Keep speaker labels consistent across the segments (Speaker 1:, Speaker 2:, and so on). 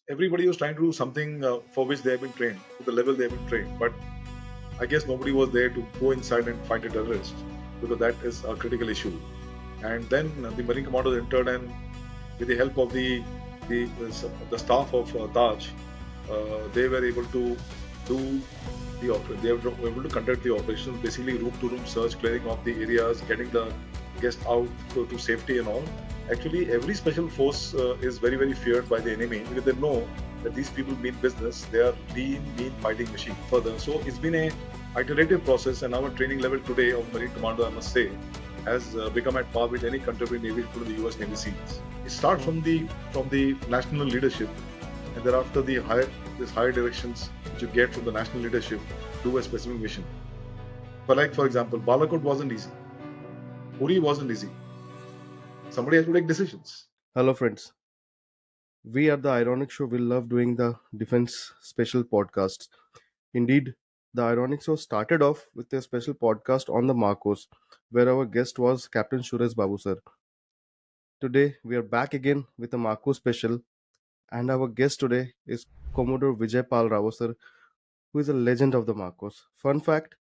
Speaker 1: everybody was trying to do something for which they have been trained, to the level they have been trained. But I guess nobody was there to go inside and fight a terrorist because that is a critical issue. And then the Marine Commandos entered, and with the help of the, the staff of Taj, they were able to do they were able to conduct the operations, basically room to room search, clearing off the areas, getting the guests out to safety and all. Actually, every special force is very, very feared by the enemy because they know that these people mean business. They are lean, mean fighting machine. Further, so it's been a iterative process, and our training level today of Marine Commando, I must say, has become at par with any contemporary navy, including the U.S. Navy SEALs. It starts from the national leadership, and thereafter higher directions which you get from the national leadership to a specific mission. But like for example, Balakot wasn't easy. Uri wasn't easy. Somebody has to take decisions.
Speaker 2: Hello, friends. We at the iRonik Show will love doing the defense special podcasts. Indeed, the iRonik Show started off with a special podcast on the MARCOS, where our guest was Captain Suresh Babu sir. Today, we are back again with a MARCOS special, and our guest today is Commodore Vijaypal Rawat sir, who is a legend of the MARCOS. Fun fact: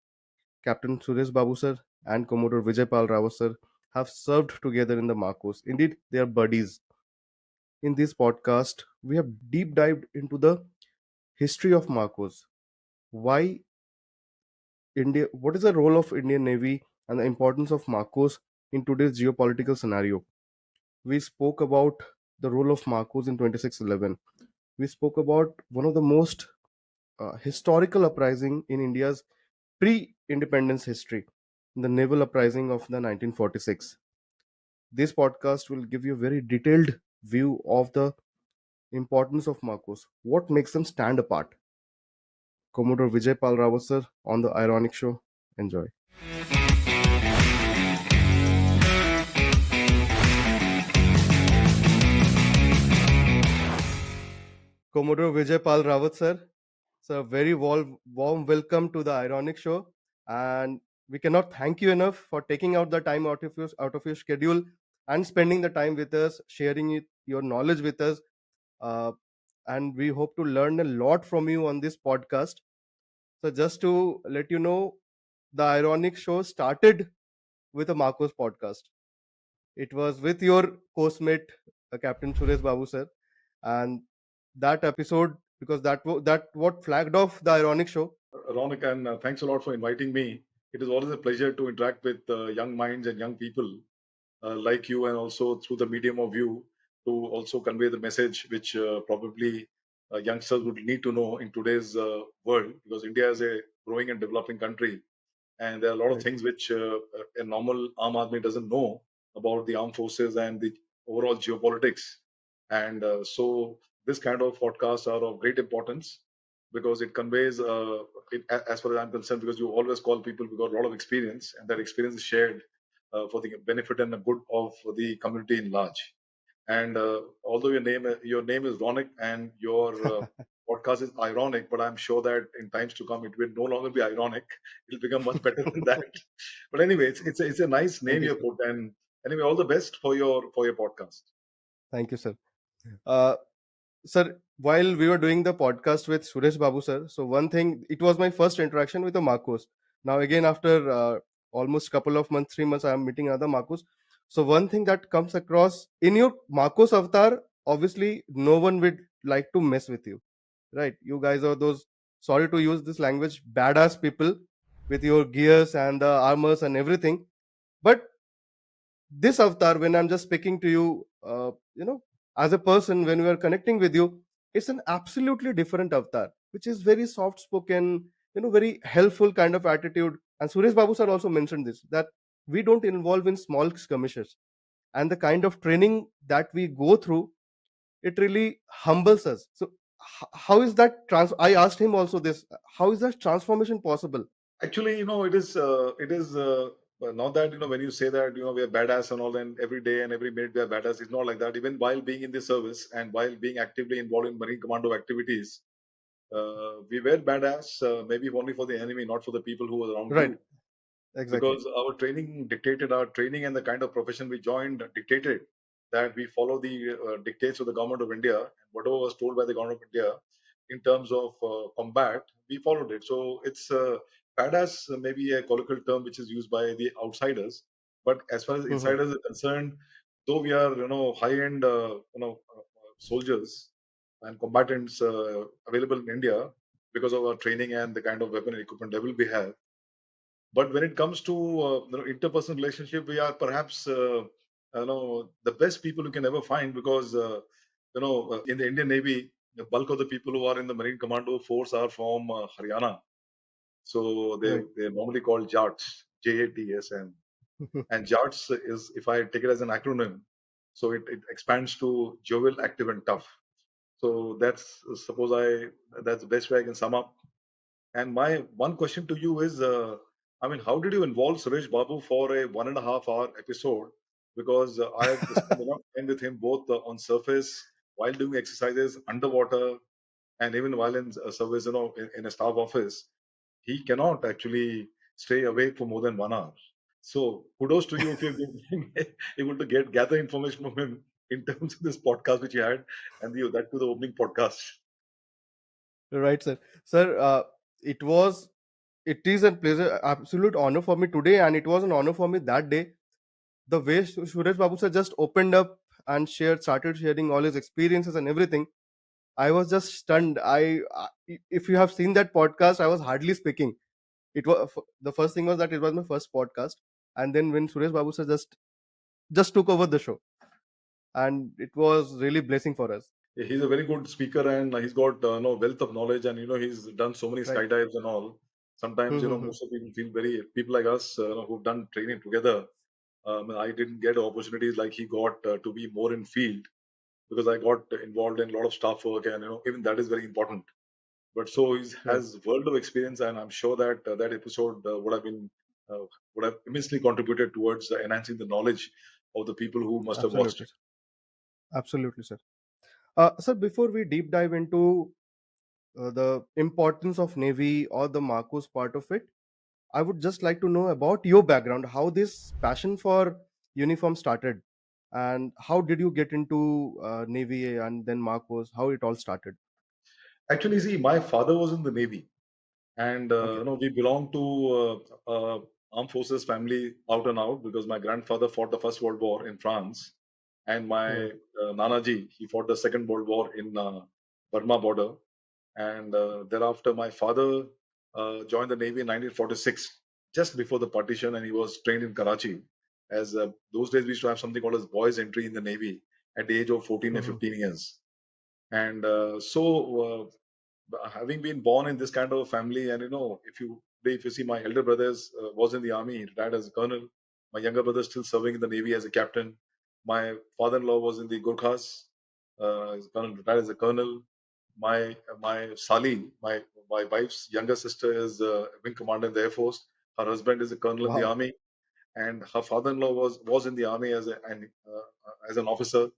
Speaker 2: Captain Suresh Babu sir and Commodore Vijaypal Rawat sir have served together in the MARCOS. Indeed, they are buddies. In this podcast, we have deep dived into the history of Marcos, why India, what is the role of Indian Navy, and the importance of Marcos in today's geopolitical scenario. We spoke about the role of Marcos in 2611. We spoke about one of the most historical uprising in India's pre-independence history, the Naval Uprising of the 1946. This podcast will give you a very detailed view of the importance of Marcos, what makes them stand apart. Commodore Vijaypal Rawat sir on the iRonik Show. Enjoy. Commodore Vijaypal Rawat sir, sir, very warm welcome to the iRonik Show, and we cannot thank you enough for taking out the time out of your schedule and spending the time with us, sharing your knowledge with us, uh, and we hope to learn a lot from you on this podcast. So, just to let you know, the iRonik Show started with a Marcos podcast. It was with your postmate, Captain Suresh Babu sir, and that episode, because that what flagged off the iRonik Show.
Speaker 1: Ronak, and thanks a lot for inviting me. It is always a pleasure to interact with young minds and young people like you, and also through the medium of you to also convey the message which probably youngsters would need to know in today's world, because India is a growing and developing country, and there are a lot of
Speaker 2: Right.
Speaker 1: things which a normal arm army doesn't know about the armed forces and the overall geopolitics. And so this kind of podcasts are of great importance because it conveys, as far as I'm concerned, because you always call people who got a lot of experience, and that experience is shared for the benefit and the good of the community in large. And although your name is Ronik, and your podcast is ironic, but I'm sure that in times to come it will no longer be ironic. It'll become much better than that. But anyway, it's a nice
Speaker 2: Thank
Speaker 1: name
Speaker 2: you,
Speaker 1: you
Speaker 2: sir.
Speaker 1: put, and anyway, all the best for your podcast.
Speaker 2: Thank you, sir. Uh, Sir, while we were doing the podcast with Suresh Babu sir, so one thing, it was my first interaction with the Marcos. Now again, after almost couple of months, 3 months, I am meeting another Marcos. So one thing that comes across in your Marcos avatar, obviously, no one would like to mess with you, right? You guys are those, sorry to use this language, badass people with your gears and the armors and everything. But this avatar, when I'm just speaking to you, as a person, when we are connecting with you, it's an absolutely different avatar, which is very soft spoken, very helpful kind of attitude. And Suresh Babu sir also mentioned this, that we don't involve in small skirmishes, and the kind of training that we go through, it really humbles us. So how is that I asked him also this, how is that transformation possible?
Speaker 1: Actually, it is not that, when you say that, we are badass and all, and every day and every minute we are badass. It's not like that. Even while being in the service and while being actively involved in Marine Commando activities, we were badass, maybe only for the enemy, not for the people who were around
Speaker 2: Right.
Speaker 1: you,
Speaker 2: Exactly.
Speaker 1: because our training dictated, our training and the kind of profession we joined dictated. that we follow the dictates of the government of India, and whatever was told by the government of India in terms of combat, we followed it. So it's badass, maybe a colloquial term which is used by the outsiders. But as far as
Speaker 2: Mhm.
Speaker 1: insiders are concerned, though we are high-end soldiers and combatants available in India because of our training and the kind of weapon and equipment level we have, but when it comes to interpersonal relationship, we are perhaps the best people you can ever find because in the Indian Navy, the bulk of the people who are in the Marine Commando force are from Haryana. So
Speaker 2: Right.
Speaker 1: they're normally called JATS, JATS, and JATS is, if I take it as an acronym, so it expands to jovial, active, and tough. So that's the best way I can sum up. And my one question to you is, I mean, how did you involve Suresh Babu for a 1.5 hour episode? Because I have spent enough time with him both on surface, while doing exercises, underwater, and even while in service, in a staff office. He cannot actually stay awake for more than 1 hour. So kudos to you if you're able to gather information from him in terms of this podcast which you had, and that to the opening podcast.
Speaker 2: Right, sir. Sir, it was, it is a pleasure, absolute honor for me today, and it was an honor for me that day. The way Suresh Babu sir just opened up and started sharing all his experiences and everything, I was just stunned. If you have seen that podcast, I was hardly speaking. It was the first thing was that it was my first podcast, and then when Suresh Babu sir just took over the show, and it was really blessing for us.
Speaker 1: He's a very good speaker and he's got wealth of knowledge, and he's done so many
Speaker 2: Right.
Speaker 1: skydives and all. Sometimes most of people feel very people like us who've done training together. I didn't get opportunities like he got to be more in field because I got involved in a lot of staff work, and even that is very important. But so he
Speaker 2: Right.
Speaker 1: has world of experience, and I'm sure that that episode would have immensely contributed towards enhancing the knowledge of the people who must have watched
Speaker 2: Absolutely,
Speaker 1: it.
Speaker 2: sir. Absolutely, sir. Sir, before we deep dive into the importance of Navy or the Marcos part of it, I would just like to know about your background, how this passion for uniform started, and how did you get into Navy and then Marcos, how it all started.
Speaker 1: Actually, see, my father was in the Navy, and
Speaker 2: Okay.
Speaker 1: we belong to armed forces family out and out because my grandfather fought the First World War in France, and
Speaker 2: Hmm.
Speaker 1: my Nanaji he fought the Second World War in Burma border, and thereafter my father joined the Navy in 1946, just before the partition, and he was trained in Karachi. As those days we used to have something called as boys entry in the Navy at the age of 14 and
Speaker 2: Hmm.
Speaker 1: 15 years, and having been born in this kind of a family, and if you see, my elder brothers was in the army, retired as a colonel. My younger brother still serving in the Navy as a captain. My father-in-law was in the Gurkhas, retired as a colonel. My Sali, my wife's younger sister, is a wing commander in the Air Force. Her husband is a colonel in the
Speaker 2: Wow.
Speaker 1: army, and her father-in-law was in the army as an officer.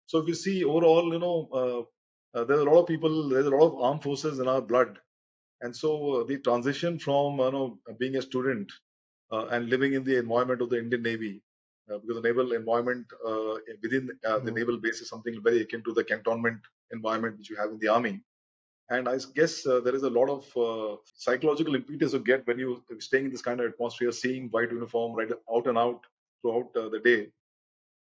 Speaker 1: So if you see overall, there's a lot of people, there's a lot of armed forces in our blood, and so the transition from being a student and living in the environment of the Indian Navy, because the naval environment within the
Speaker 2: Hmm.
Speaker 1: naval base is something very akin to the cantonment environment which you have in the army. And I guess there is a lot of psychological impetus you get when you staying in this kind of atmosphere, seeing white uniform right out and out throughout the day.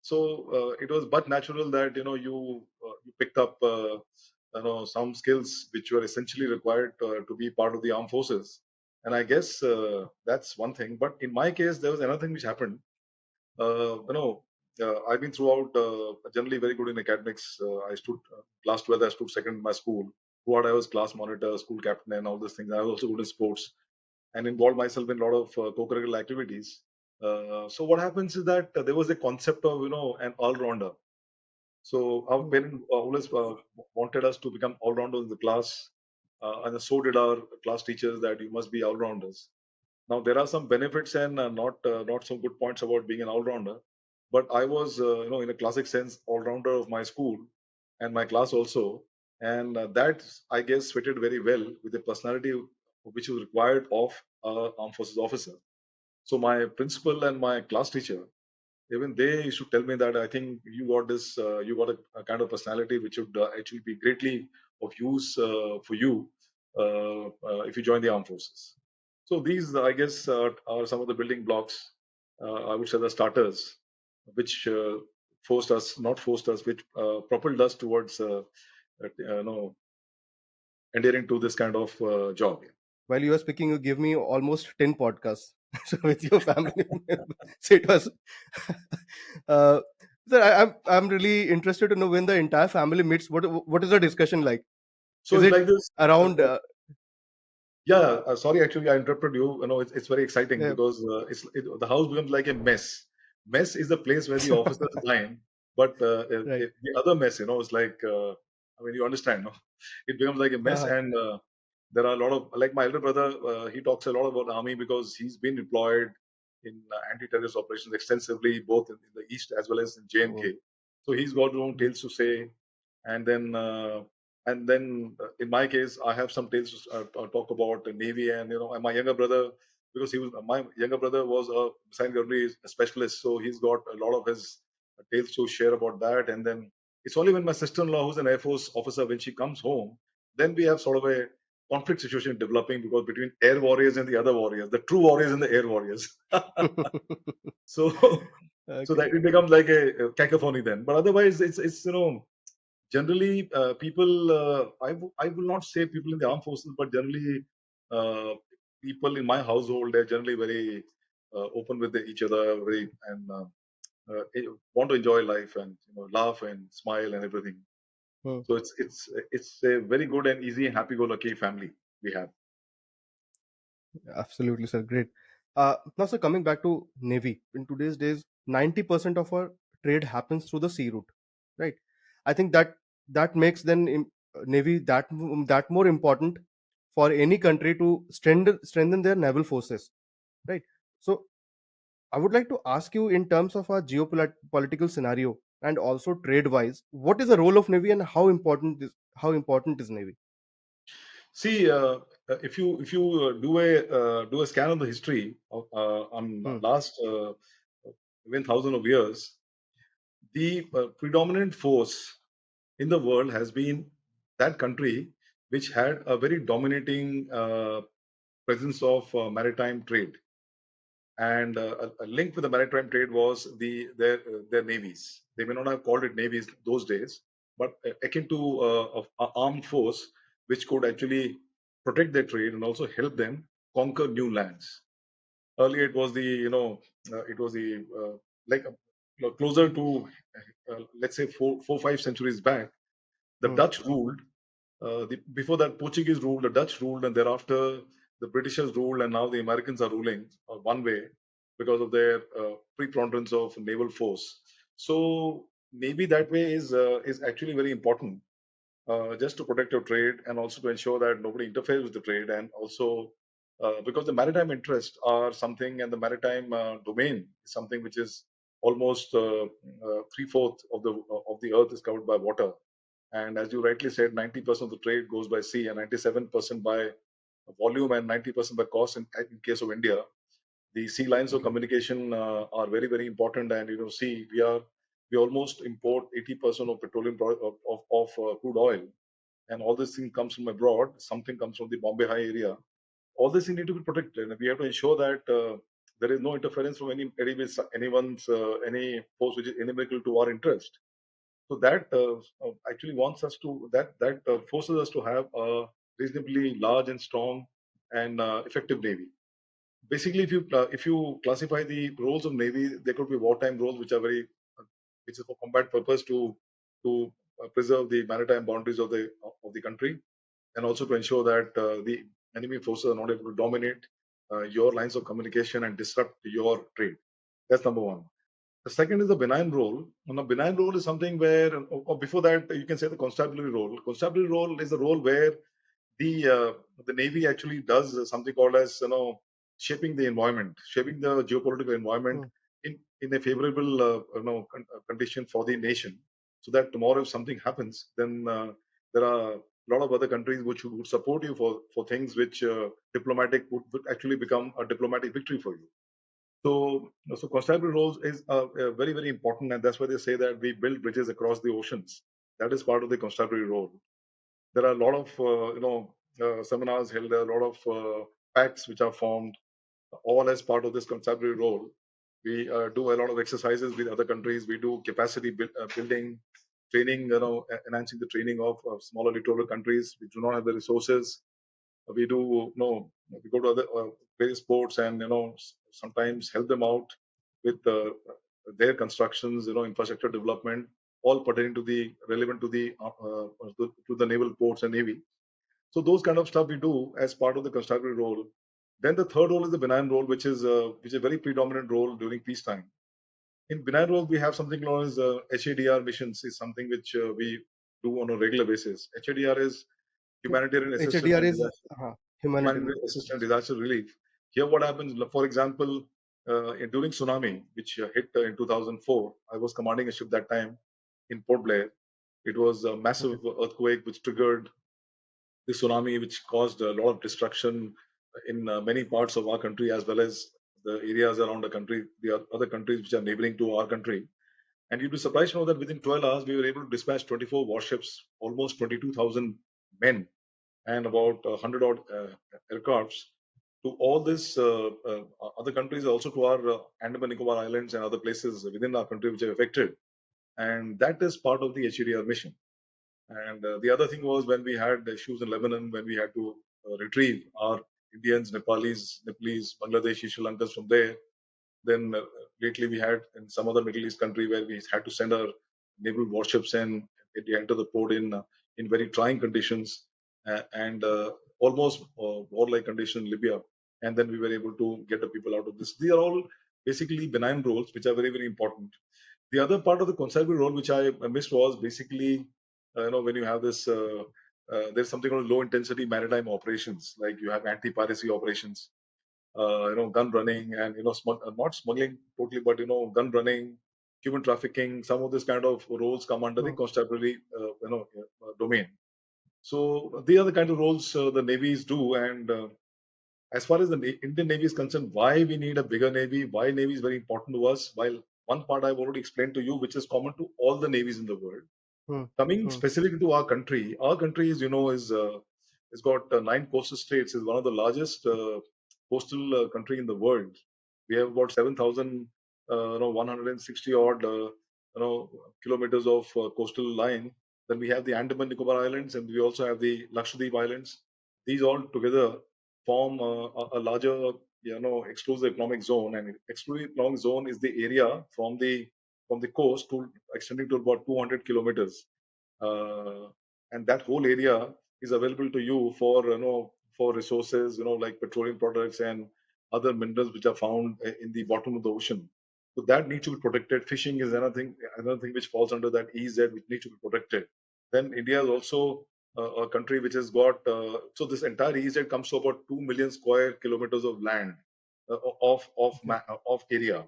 Speaker 1: So it was but natural that you picked up some skills which were essentially required to be part of the armed forces. And I guess that's one thing. But in my case, there was another thing which happened. I've been throughout generally very good in academics. I stood class 12, I stood second in my school. Throughout, I was class monitor, school captain, and all those things. I was also good in sports and involved myself in a lot of co-curricular activities. So what happens is that there was a concept of an all-rounder. So our
Speaker 2: Hmm.
Speaker 1: parents always wanted us to become all-rounders in the class, and so did our class teachers that you must be all-rounders. Now there are some benefits and not some good points about being an all-rounder, but I was in a classic sense all-rounder of my school and my class also, and that I guess fitted very well with the personality which was required of armed forces officer. So my principal and my class teacher, even they used to tell me that I think you got this, you got a kind of personality which would actually be greatly of use for you if you join the armed forces. So these, I guess, are some of the building blocks. I would say the starters, which forced us, not forced us, which propelled us towards, adhering to this kind of job.
Speaker 2: While you were speaking, you gave me almost 10 podcasts so with your family members. So it was. uh, sir, I'm really interested to know when the entire family meets. What is the discussion like?
Speaker 1: So
Speaker 2: Is
Speaker 1: it's
Speaker 2: it
Speaker 1: like this.
Speaker 2: around?
Speaker 1: Yeah, sorry, actually, I interrupted you. It's very exciting
Speaker 2: Yeah.
Speaker 1: because the house becomes like a mess. Mess is the place where the officers dine, but
Speaker 2: Right.
Speaker 1: the other mess, is like, I mean, you understand, no? It becomes like a mess,
Speaker 2: Uh-huh.
Speaker 1: and there are a lot of, like my elder brother, he talks a lot about the army because he's been deployed in anti-terrorist operations extensively, both in the east as well as in
Speaker 2: Oh.
Speaker 1: J&K. So he's got his own
Speaker 2: Mm.
Speaker 1: tales to say, and then in my case I have some tales to talk about the navy, and and my younger brother, because he was my younger brother was a missile gunnery specialist, so he's got a lot of his tales to share about that. And then it's only when my sister-in-law, who's an air force officer, when she comes home, then we have sort of a conflict situation developing, because between air warriors and the other warriors, the true warriors and the air warriors. So so
Speaker 2: Okay.
Speaker 1: that it becomes like a cacophony then. But otherwise it's generally people, I will not say people in the armed forces, but generally uh, people in my household, they're generally very open with each other, very, and want to enjoy life, and laugh and smile and everything.
Speaker 2: Hmm.
Speaker 1: So it's a very good and easy and happy-go-lucky family we have.
Speaker 2: Absolutely, sir. Great. Now, sir, coming back to Navy, in today's days, 90% of our trade happens through the sea route, right? I think that makes Navy that more important for any country to strengthen their naval forces, right? So, I would like to ask you, in terms of our geopolitical scenario and also trade wise, what is the role of Navy and how important is Navy?
Speaker 1: See, if you do a scan of the history of on
Speaker 2: Hmm.
Speaker 1: last even thousand of years, the predominant force in the world has been that country which had a very dominating presence of maritime trade. And a link with the maritime trade was their navies. They may not have called it navies those days, but akin to a armed force which could actually protect their trade and also help them conquer new lands. Earlier, it was like closer to let's say 5 centuries back, the
Speaker 2: Hmm.
Speaker 1: Dutch ruled. Before that, Portuguese ruled, the Dutch ruled, and thereafter the Britishers ruled, and now the Americans are ruling one way because of their preponderance of naval force. So maybe that way is actually very important, just to protect your trade and also to ensure that nobody interferes with the trade, and also because the maritime interests are something, and the maritime domain is something which is almost three-fourths of the earth is covered by water. And as you rightly said, 90% of the trade goes by sea, and 97% by volume, and 90% by cost. In case of India, the sea lines of
Speaker 2: Okay.
Speaker 1: communication are very, very important. And see, we almost import 80% of petroleum of crude oil, and all this thing comes from abroad. Something comes from the Bombay High area. All this thing need to be protected, and we have to ensure that there is no interference from any force which is inimical to our interest. So that actually wants us to that forces us to have a reasonably large and strong and effective navy. Basically, if you classify the roles of navy, there could be wartime roles which are very which is for combat purpose, to preserve the maritime boundaries of the country, and also to ensure that the enemy forces are not able to dominate your lines of communication and disrupt your trade. That's number one. The second is the benign role. And a benign role is something where, or before that, you can say the constabulary role. Constabulary role is a role where the navy actually does something called as shaping the environment, shaping the geopolitical environment
Speaker 2: Hmm.
Speaker 1: in a favorable condition for the nation, so that tomorrow if something happens, then there are a lot of other countries which would support you for things which would actually become a diplomatic victory for you. So constabulary roles is very, very important, and that's why they say that we build bridges across the oceans. That is part of the constabulary role. There are a lot of seminars held, there are a lot of pacts which are formed, all as part of this constabulary role. We do a lot of exercises with other countries. We do capacity building, training, enhancing the training of smaller littoral countries which do not have the resources. We do, we go to other various ports and, sometimes help them out with their constructions, infrastructure development, all pertaining to the relevant to the naval ports and navy. So those kind of stuff we do as part of the constabulary role. Then the third role is the benign role, which is a very predominant role during peacetime. In benign role, we have something known as HADR missions, is something which we do on a regular basis. HADR is
Speaker 2: So
Speaker 1: humanitarian assistance
Speaker 2: HADR
Speaker 1: and
Speaker 2: is
Speaker 1: disaster,
Speaker 2: humanitarian
Speaker 1: humanitarian assistance and
Speaker 2: assistance.
Speaker 1: disaster relief. Here, what happens, for example, during tsunami, which hit in 2004, I was commanding a ship that time in Port Blair. It was a
Speaker 2: Okay.
Speaker 1: massive earthquake which triggered the tsunami, which caused a lot of destruction in many parts of our country as well as the areas around the country, the other countries which are neighboring to our country. And you'd be surprised to know that within 12 hours, we were able to dispatch 24 warships, almost 22,000 men, and about 100 odd aircrafts to all these other countries, also to our Andaman Nicobar Islands and other places within our country which are affected. And that is part of the HEDR mission. And the other thing was when we had issues in Lebanon, when we had to retrieve our Indians, Nepalese, Bangladeshi, Sri Lankans from there. Then lately we had in some other Middle East country where we had to send our naval warships and they enter the port in very trying conditions and almost war-like condition in Libya. And then we were able to get the people out of this. These are all basically benign roles, which are very, very important. The other part of the constabulary role, which I missed, was basically, when you have this, there's something called low intensity maritime operations, like you have anti-piracy operations, gun running and, not smuggling totally, but, gun running, human trafficking, some of this kind of roles come under the
Speaker 2: Hmm.
Speaker 1: constabulary, domain. So they are the kind of roles the navies do. And as far as the Indian Navy is concerned, why we need a bigger Navy, why Navy is very important to us, while one part I've already explained to you, which is common to all the navies in the world.
Speaker 2: Hmm.
Speaker 1: Coming
Speaker 2: Hmm.
Speaker 1: specifically to our country is, is got nine coastal states, is one of the largest coastal country in the world. We have about 7,000, 160 odd, kilometers of coastal line. Then we have the Andaman Nicobar Islands, and we also have the Lakshadweep Islands. These all together form a larger, exclusive economic zone. And exclusive economic zone is the area from the coast to extending to about 200 kilometers, uh, and that whole area is available to you for, for resources, like petroleum products and other minerals which are found in the bottom of the ocean. So that needs to be protected. Fishing is another thing which falls under that EZ, which needs to be protected. Then India is also a country which has got, so this entire EZ comes to about 2 million square kilometers of land,
Speaker 2: Okay.
Speaker 1: of area,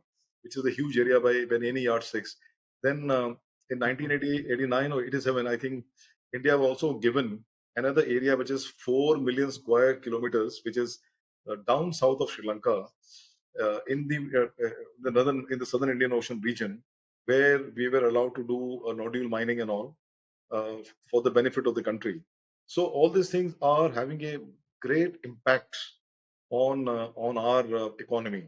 Speaker 1: which is a huge area by any yardsticks. Then in
Speaker 2: Hmm.
Speaker 1: 1989 or 87, I think India was also given another area which is 4 million square kilometers, which is down south of Sri Lanka, in the southern Indian Ocean region, where we were allowed to do nodule mining and all uh, for the benefit of the country. So all these things are having a great impact on our economy.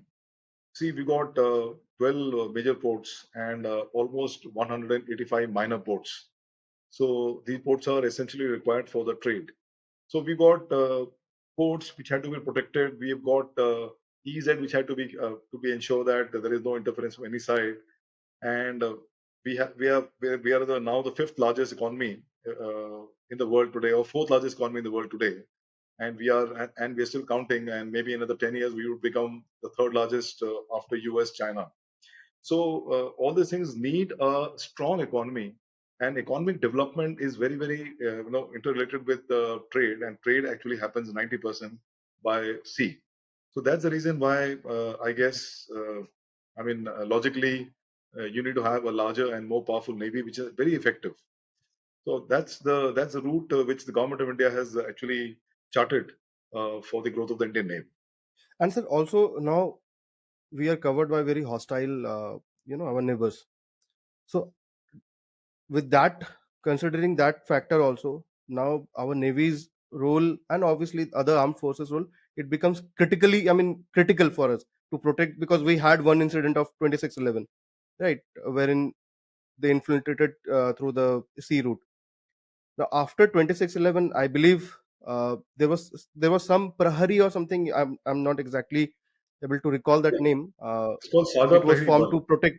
Speaker 1: See, we got 12 major ports and almost 185 minor ports. So these ports are essentially required for the trade. So we got ports which had to be protected. We have got EZ which had to be ensure that there is no interference from any side. And we are now the fifth largest economy in the world today, or fourth largest economy in the world today, and we are still counting. And maybe in another 10 years we would become the third largest after US, China. So all these things need a strong economy, and economic development is very, very interrelated with trade, and trade actually happens 90% by sea. So that's the reason why I guess, logically, you need to have a larger and more powerful navy, which is very effective. So that's the route which the government of India has actually charted for the growth of the Indian Navy.
Speaker 2: And sir, also now we are covered by very hostile, our neighbors. So with that, considering that factor also, now our navy's role and obviously other armed forces role, it becomes critically, I mean, critical for us to protect, because we had one incident of 2611, right, wherein they infiltrated through the sea route. Now after 2611, I believe there was some Prahari or something. I'm not exactly able to recall that
Speaker 1: Yeah,
Speaker 2: name.
Speaker 1: it's called Saga
Speaker 2: It was
Speaker 1: Prahari
Speaker 2: formed
Speaker 1: Bal.
Speaker 2: to protect.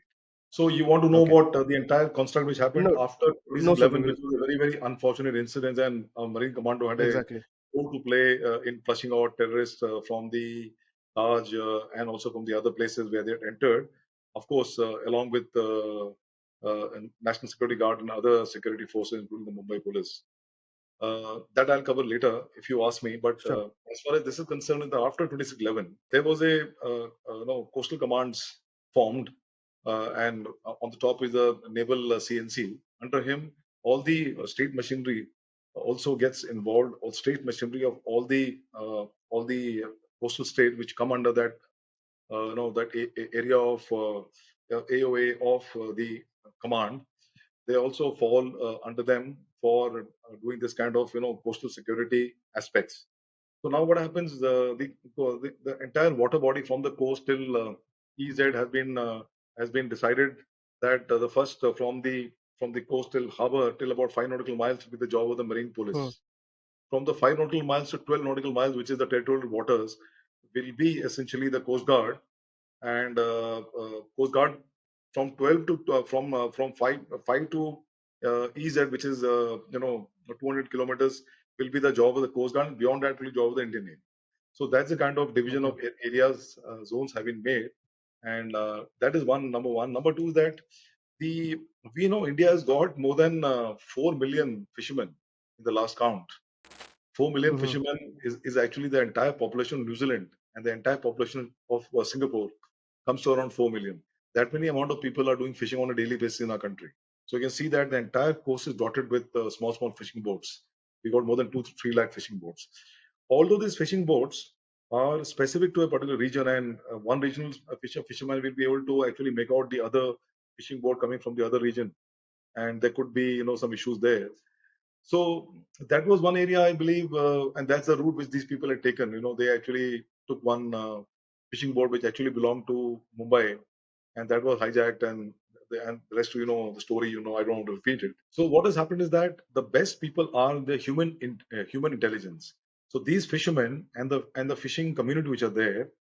Speaker 1: So you want to know
Speaker 2: Okay.
Speaker 1: about the entire construct which happened
Speaker 2: No,
Speaker 1: after
Speaker 2: no, sir.
Speaker 1: 2611, which was a very, very unfortunate incident, and Marine Commando had a
Speaker 2: Exactly.
Speaker 1: role to play in flushing out terrorists from the Taj and also from the other places where they had entered. Of course, along with National Security Guard and other security forces, including the Mumbai police. That I'll cover later if you ask me. But
Speaker 2: Sure.
Speaker 1: as far as this is concerned, after 2611, there was a coastal commands formed, and on the top is the naval CNC. Under him, all the state machinery also gets involved. All state machinery of all the coastal state which come under that that area of AOA of the command, they also fall under them for doing this kind of coastal security aspects. So now what happens? The entire water body from the coast till EZ has been decided that the first from the coast till harbor till about 5 nautical miles will be the job of the marine
Speaker 2: Hmm.
Speaker 1: police. From the 5 nautical miles to 12 nautical miles, which is the territorial waters, will be essentially the coast guard, and Coast Guard from 12 to from 5 to EZ, which is 200 kilometers, will be the job of the Coast Guard. Beyond that, will be the job of the Indian Navy. So that's the kind of division
Speaker 2: Okay.
Speaker 1: of areas, zones have been made, and that is number one. Number two is that the we know India has got more than 4 million fishermen in the last count. 4 million
Speaker 2: Hmm.
Speaker 1: fishermen is actually the entire population of New Zealand, and the entire population of Singapore comes to around 4 million. That many amount of people are doing fishing on a daily basis in our country. So you can see that the entire coast is dotted with small, small fishing boats. We got more than 2 to 3 lakh fishing boats. Although these fishing boats are specific to a particular region, and one regional fisherman will be able to actually make out the other fishing boat coming from the other region, and there could be some issues there. So that was one area, I believe, and that's the route which these people had taken. They actually took one fishing boat which actually belonged to Mumbai, and that was hijacked, and the rest, the story. I don't want to repeat it. So what has happened is that the best people are the human intelligence. So these fishermen and the fishing community which are there,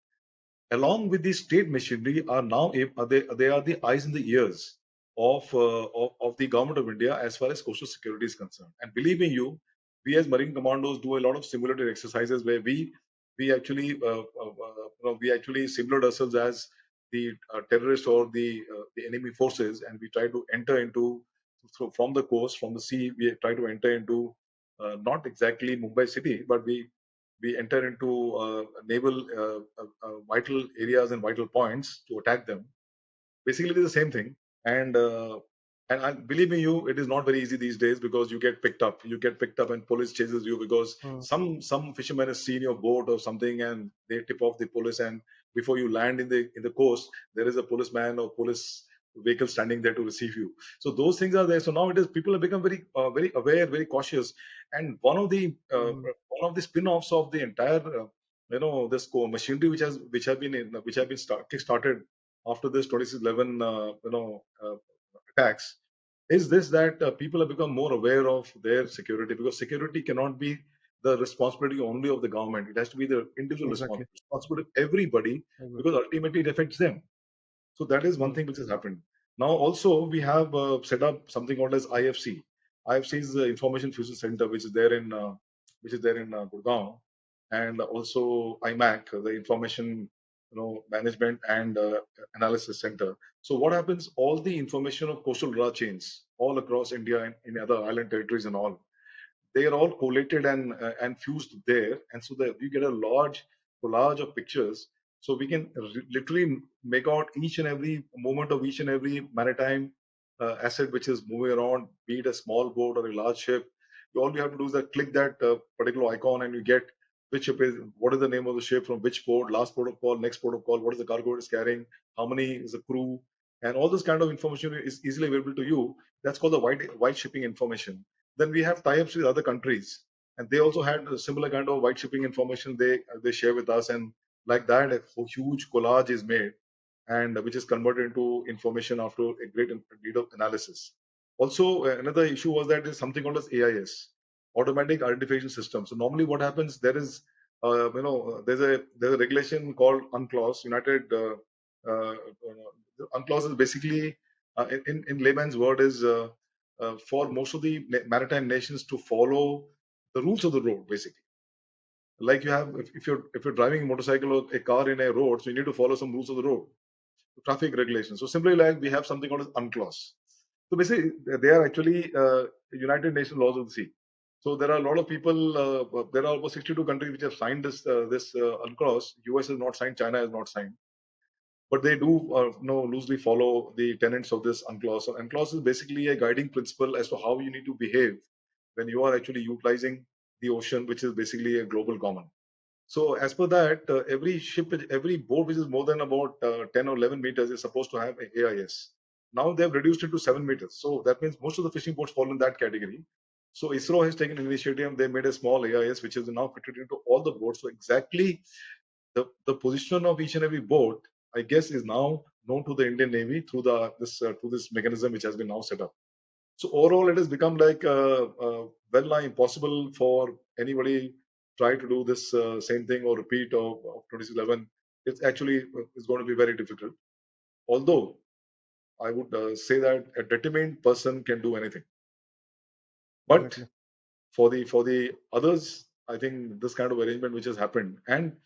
Speaker 1: along with the state machinery, are now they are the eyes and the ears of the government of India as far as coastal security is concerned. And believe me, we as Marine Commandos do a lot of simulated exercises where we actually simulate ourselves as the terrorists or the enemy forces, and we try to enter into from the coast, from the sea. We try to enter into not exactly Mumbai city, but we enter into naval vital areas and vital points to attack them. Basically, it is the same thing. And believe me, it is not very easy these days, because you get picked up. You get picked up, and police chases you, because
Speaker 2: Hmm.
Speaker 1: some fisherman has seen your boat or something, and they tip off the police. And before you land in the coast, there is a policeman or police vehicle standing there to receive you. So those things are there. So now it is people have become very aware, very cautious. And
Speaker 2: Hmm.
Speaker 1: one of the spin-offs of the entire this machinery which have been kick-started after this 2611 attacks, is this that people have become more aware of their security, because security cannot be the responsibility only of the government. It has to be the individual
Speaker 2: Exactly.
Speaker 1: responsibility of everybody,
Speaker 2: I agree.
Speaker 1: because ultimately it affects them. So that is one
Speaker 2: Hmm.
Speaker 1: thing which has happened. Now also we have set up something called as IFC. IFC is the Information Fusion Center, which is there in Gurgaon, and also IMAC, the Information Management and Analysis Center. So what happens? All the information of coastal radar chains all across India and in other island territories and all, they are all collated and fused there, and so that we get a large collage of pictures. So we can literally make out each and every moment of each and every maritime asset which is moving around, be it a small boat or a large ship. All you have to do is that click that particular icon, and you get which ship is, what is the name of the ship, from which port, last port of call, next port of call, what is the cargo it is carrying, how many is the crew, and all this kind of information is easily available to you. That's called the white shipping information. Then we have tie-ups with other countries, and they also had a similar kind of white shipping information they share with us, and like that, a huge collage is made, and which is converted into information after a great deal of analysis. Also, another issue was that there's something called as AIS, automatic identification system. So normally, what happens, there is, there's a regulation called UNCLOS. UNCLOS is basically, in layman's word, is for most of the maritime nations to follow the rules of the road, basically. Like you have, if you're driving a motorcycle or a car in a road, so you need to follow some rules of the road, traffic regulations. So simply, like, we have something called as UNCLOS. So basically, they are actually United Nations laws of the sea. So there are a lot of people. There are almost 62 countries which have signed this UNCLOS. US has not signed. China has not signed, but they do loosely follow the tenets of this UNCLOS. So UNCLOS is basically a guiding principle as to how you need to behave when you are actually utilizing the ocean, which is basically a global common. So as per that, every boat which is more than about 10 or 11 meters is supposed to have a AIS. Now they've reduced it to 7 meters. So that means most of the fishing boats fall in that category. So ISRO has taken an initiative. They made a small AIS which is now fitted into all the boats. So exactly the position of each and every boat, I guess, is now known to the Indian Navy through this mechanism which has been now set up. So overall, it has become like well nigh impossible for anybody try to do this same thing or repeat of 2011. It's actually is going to be very difficult. Although I would say that a determined person can do anything, but
Speaker 2: Exactly.
Speaker 1: for the others, I think this kind of arrangement which has happened, and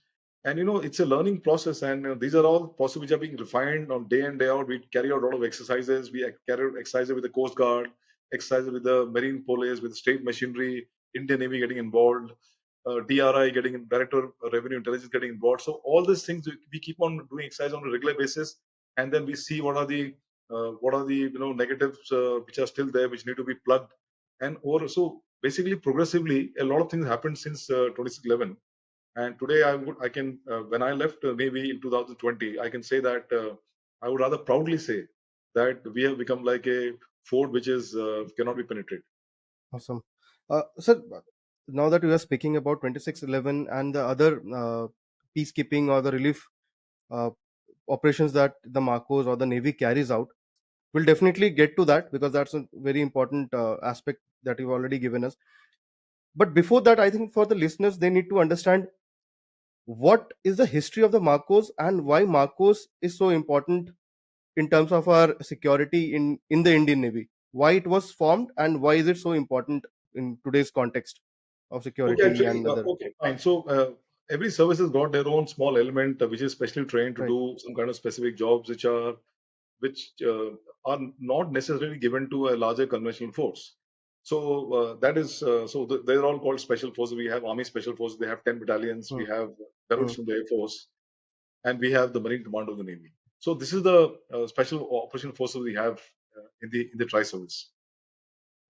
Speaker 1: it's a learning process, and these are all processes which are being refined on day in day out. We carry out a lot of exercises. We carry out exercises with the Coast Guard, exercises with the Marine Police, with state machinery, Indian Navy getting involved, DRI getting, Director of Revenue Intelligence getting involved. So all these things we keep on doing exercise on a regular basis, and then we see what are the negatives which are still there, which need to be plugged, and over. So basically, progressively, a lot of things happened since 2011. And today, I can, when I left, maybe in 2020, I can say that I would rather proudly say that we have become like a fort which is cannot be penetrated.
Speaker 2: Awesome. Sir, now that we are speaking about 2611 and the other peacekeeping or the relief uh, operations that the Marcos or the Navy carries out, we'll definitely get to that because that's a very important aspect that you've already given us. But before that, I think for the listeners, they need to understand what is the history of the Marcos and why Marcos is so important in terms of our security in the Indian Navy. Why it was formed and why is it so important in today's context of
Speaker 1: Okay,
Speaker 2: security
Speaker 1: actually,
Speaker 2: and other.
Speaker 1: okay, fine. So every service has got their own small element which is specially trained to
Speaker 2: Right.
Speaker 1: do some kind of specific jobs which are not necessarily given to a larger conventional force. So that is they're all called special forces. We have Army Special Forces. They have 10 battalions.
Speaker 2: Hmm.
Speaker 1: We have
Speaker 2: Hmm.
Speaker 1: battalions from the Air Force, and we have the Marine Commando of the Navy. So this is the special operation forces we have in the tri service.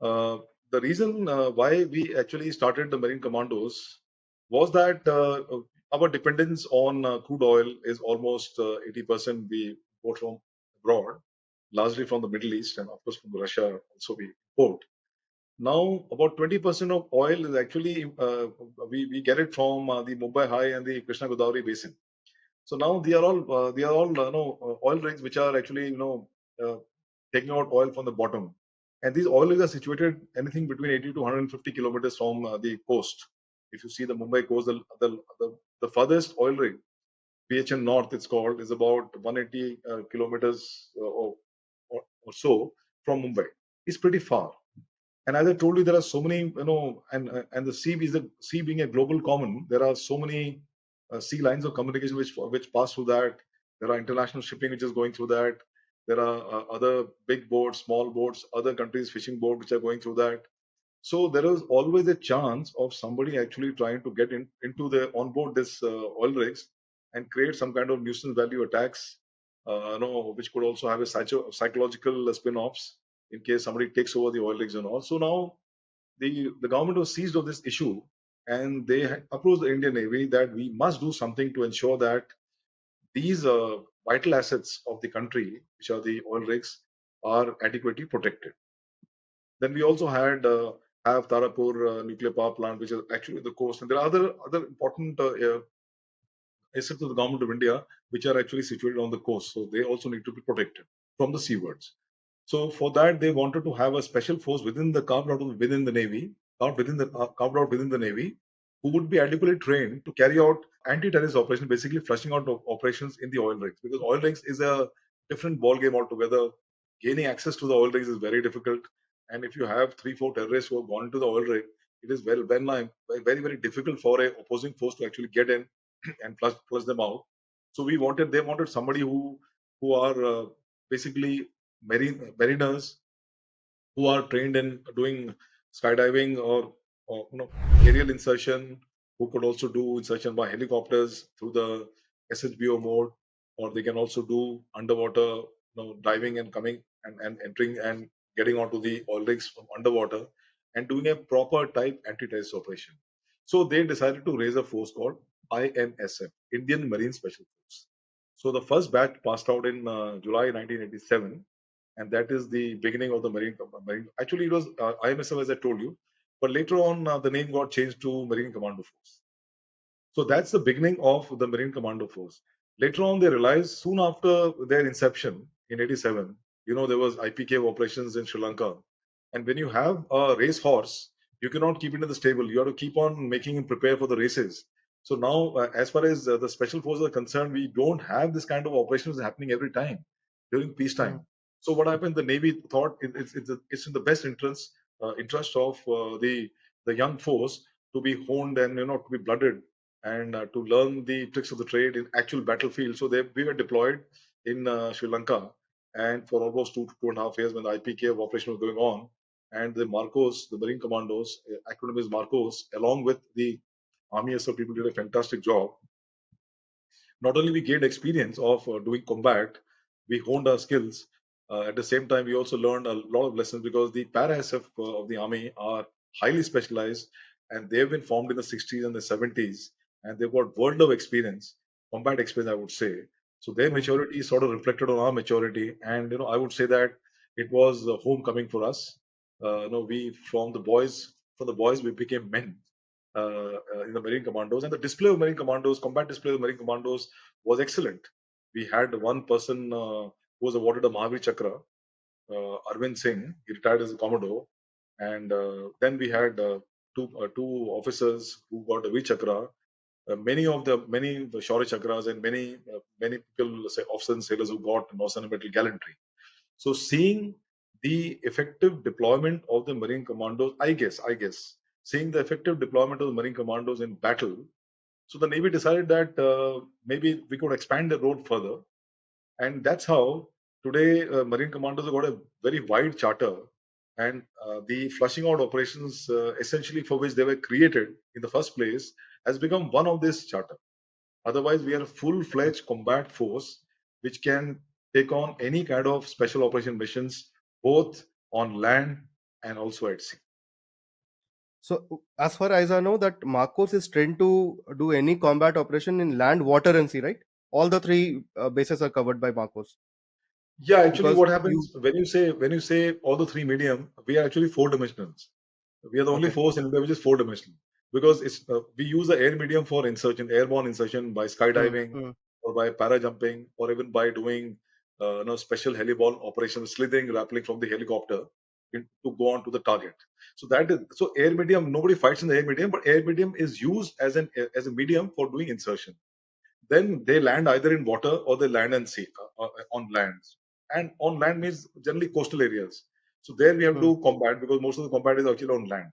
Speaker 1: Uh, the reason why we actually started the Marine Commandos was that our dependence on crude oil is almost 80%. We import from abroad, largely from the Middle East, and of course from Russia also we import. Now, about 20% of oil is actually we get it from the Mumbai High and the Krishna Godavari basin. So now they are all oil rigs which are actually uh, taking out oil from the bottom, and these oil rigs are situated anything between 80 to 150 kilometers from the coast. If you see the Mumbai coast, the farthest oil rig, PHN North, it's called, is about 180 kilometers or so from Mumbai. It's pretty far. And as I told you, there are so many, and the sea being a global common. There are so many sea lines of communication which pass through that. There are international shipping which is going through that. There are other big boats, small boats, other countries' fishing boats which are going through that. So there is always a chance of somebody actually trying to get into the onboard this oil rigs and create some kind of nuisance value attacks, which could also have a psychological spin-offs in case somebody takes over the oil rigs and all. So now the government was seized of this issue, and they approached the Indian Navy that we must do something to ensure that these vital assets of the country, which are the oil rigs, are adequately protected. Then we also had have Tarapur nuclear power plant, which is actually the coast, and there are other important assets of the government of India which are actually situated on the coast, so they also need to be protected from the seawards. So for that, they wanted to have a special force within the carved out within the navy, carved out within the navy, who would be adequately trained to carry out anti-terrorist operations, basically flushing out of operations in the oil rigs. Because oil rigs is a different ball game altogether. Gaining access to the oil rigs is very difficult, and if you have 3, 4 terrorists who have gone into the oil rig, it is very difficult for a opposing force to actually get in and flush them out. So they wanted somebody who are basically mariners who are trained in doing skydiving or aerial insertion, who could also do insertion by helicopters through the SHBO mode, or they can also do underwater diving and coming and entering and getting onto the oil rigs from underwater and doing a proper type anti-terrorist operation. So they decided to raise a force called IMSF, Indian Marine Special Force. So the first batch passed out in July 1987, and that is the beginning of the marine. Actually, it was IMSF, as I told you, but later on the name got changed to Marine Commando Force. So that's the beginning of the Marine Commando Force. Later on, they realized soon after their inception in '87, there was IPK operations in Sri Lanka, and when you have a race horse, you cannot keep it in the stable. You have to keep on making him prepare for the races. So now, as far as the special forces are concerned, we don't have this kind of operations happening every time during
Speaker 2: Hmm.
Speaker 1: peacetime. So what happened? The Navy thought it's in the best interest of the young force to be honed and to be blooded and to learn the tricks of the trade in actual battlefield. So we were deployed in Sri Lanka, and for almost 2 to 2.5 years when the IPK operation was going on, and the MARCOS, the Marine Commandos, acronym is MARCOS, along with the Army SO people did a fantastic job. Not only we gained experience of doing combat, we honed our skills. At the same time, we also learned a lot of lessons because the para SF of the army are highly specialized, and they've been formed in the 60s and the 70s, and they've got world of experience, combat experience, I would say. So their
Speaker 2: Hmm.
Speaker 1: maturity sort of reflected on our maturity, and I would say that it was a homecoming for us. We from the boys we became men in the Marine Commandos, and the display of Marine Commandos, combat display of Marine Commandos was excellent. We had one person who was awarded a Mahavir Chakra, Arvind Singh. He retired as a Commodore, and then we had two officers who got a V Chakra. Many the Shaurya Chakras and many people, say officers and sailors who got National Medal Gallantry. So seeing the effective deployment of the Marine Commandos, I guess, seeing the effective deployment of the Marine Commandos in battle, so the Navy decided that maybe we could expand the role further, and that's how today Marine Commandos have got a very wide charter, and the flushing out operations, essentially for which they were created in the first place, has become one of this charter. Otherwise, we are a full-fledged combat force which can take on any kind of special operation missions, both on land and also at sea.
Speaker 2: So, as far as I know, that Marcos is trained to do any combat operation in land, water, and sea, right? All the three bases are covered by Marcos
Speaker 1: Yeah, actually,
Speaker 2: because
Speaker 1: what
Speaker 2: you.
Speaker 1: happens when you say all the three medium, we are actually four dimensionals. We are the only
Speaker 2: Okay.
Speaker 1: force in India which is four dimensional because we use the air medium for insertion, airborne insertion by
Speaker 2: Hmm.
Speaker 1: skydiving
Speaker 2: Hmm.
Speaker 1: or by para jumping or even by doing special heliborne operations, slithering, rappelling from the helicopter to go on to the target. So that is so air medium. Nobody fights in the air medium, but air medium is used as a medium for doing insertion. Then they land either in water or they land and sea on lands. And on land means generally coastal areas. So there we have
Speaker 2: Hmm.
Speaker 1: to do combat because most of the combat is actually on land.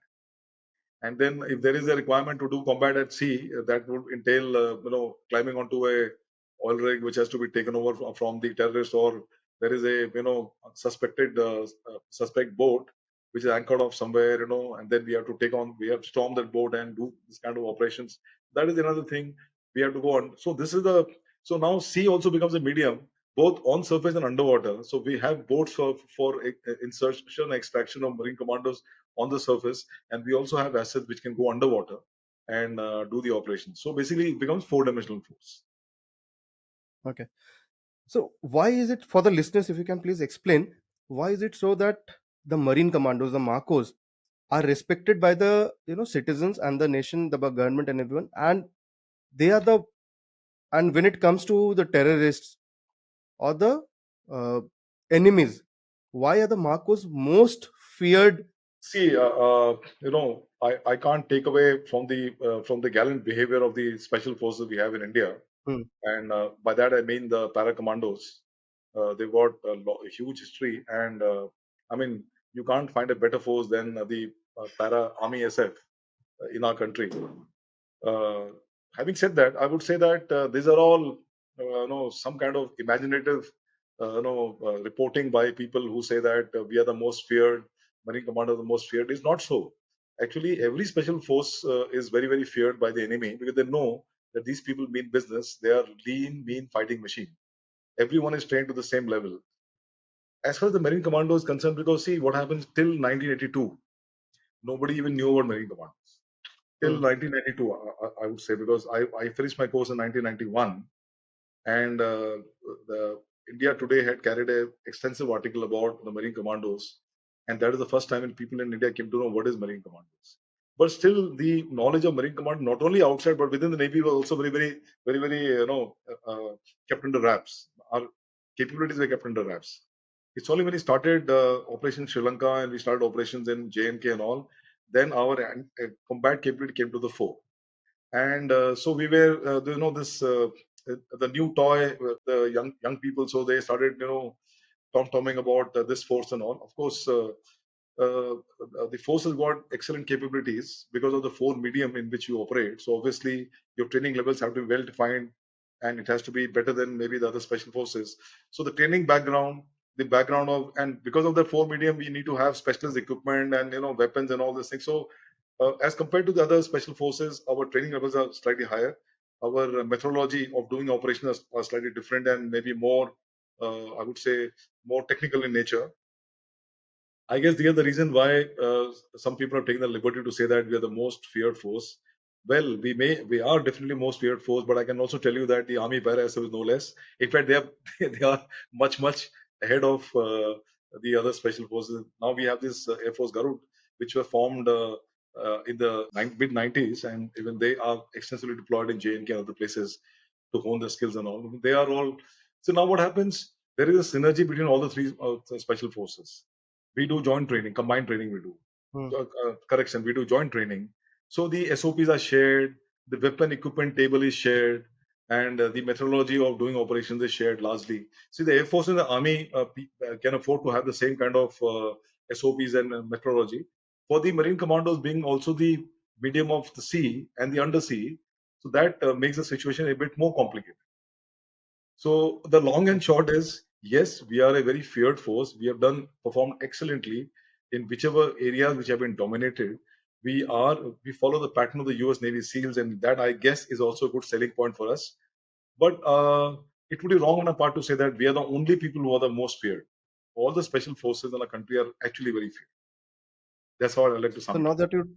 Speaker 1: And then if there is a requirement to do combat at sea, that would entail, climbing onto a oil rig which has to be taken over from the terrorist, or there is a, suspect boat which is anchored off somewhere, and then we have to storm that boat and do this kind of operations. That is another thing we have to go on. So now sea also becomes a medium, both on surface and underwater. So we have boats for insertion and extraction of marine commandos on the surface, and we also have assets which can go underwater. and do the operation. So basically, it becomes four-dimensional force.
Speaker 2: Okay. So why is it, for the listeners, if you can please explain, why is it so that the Marine Commandos, the Marcos, are respected by the citizens and the nation, the government and everyone, and they are the, and when it comes to the terrorists or the uh, enemies, why are the Marcos most feared?
Speaker 1: See, I can't take away from the gallant behavior of the special forces we have in India,
Speaker 2: Hmm,
Speaker 1: and by that I mean the para commandos. They've got a huge history, and I mean you can't find a better force than the para army SF in our country. Uh, Having said that, I would say that these are all some kind of imaginative reporting by people who say that we are the most feared, Marine Commander the most feared. Is not so. Actually, every special force is very feared by the enemy because they know that these people mean business. They are lean, mean fighting machine. Everyone is trained to the same level. As far as the Marine Commando is concerned, because see what happens till 1982, nobody even knew about Marine Commandos till
Speaker 2: hmm,
Speaker 1: 1992, I would say, because I finished my course in 1991, and the India Today had carried a extensive article about the Marine Commandos, and that is the first time when people in India came to know what is Marine Commandos. But still, the knowledge of Marine Command, not only outside but within the Navy, was also very kept under wraps. Our capabilities were kept under wraps. It's only when we started Operation Sri Lanka and we started operations in JNK and all, then our combat capability came to the fore. And so we were, this the new toy, the young people. So they started, tom-tomming about this force and all. Of course, uh, the force has got excellent capabilities because of the four medium in which you operate. So obviously, your training levels have to be well defined, and it has to be better than maybe the other special forces. So the training background, the background of, and because of the four medium, we need to have specialist equipment and weapons and all these things. So as compared to the other special forces, our training levels are slightly higher. Our methodology of doing operations are slightly different and maybe more, I would say, more technical in nature. I guess they are the reason why some people have taken the liberty to say that we are the most feared force. Well, we are definitely most feared force, but I can also tell you that the Army Para SF is no less. In fact, they are they are much ahead of the other special forces. Now we have this Air Force Garud, which were formed in the mid 90s, and even they are extensively deployed in JNK and other places to hone their skills and all. They are all. So now what happens? There is a synergy between all the three special forces. We do joint training, combined training. We do
Speaker 2: hmm.
Speaker 1: correction. We do joint training. So the SOPs are shared. The weapon equipment table is shared, and the methodology of doing operations is shared largely. See, the Air Force and the Army can afford to have the same kind of SOPs and methodology. For the Marine Commandos being also the medium of the sea and the undersea, so that makes the situation a bit more complicated. So the long and short is, yes, we are a very feared force. We have done performed excellently in whichever areas which have been dominated. We follow the pattern of the U.S. Navy SEALs, and that I guess is also a good selling point for us. But it would be wrong on our part to say that we are the only people who are the most feared. All the special forces in our country are actually very feared. That's how I like to
Speaker 2: So
Speaker 1: sum it
Speaker 2: now
Speaker 1: up.
Speaker 2: that you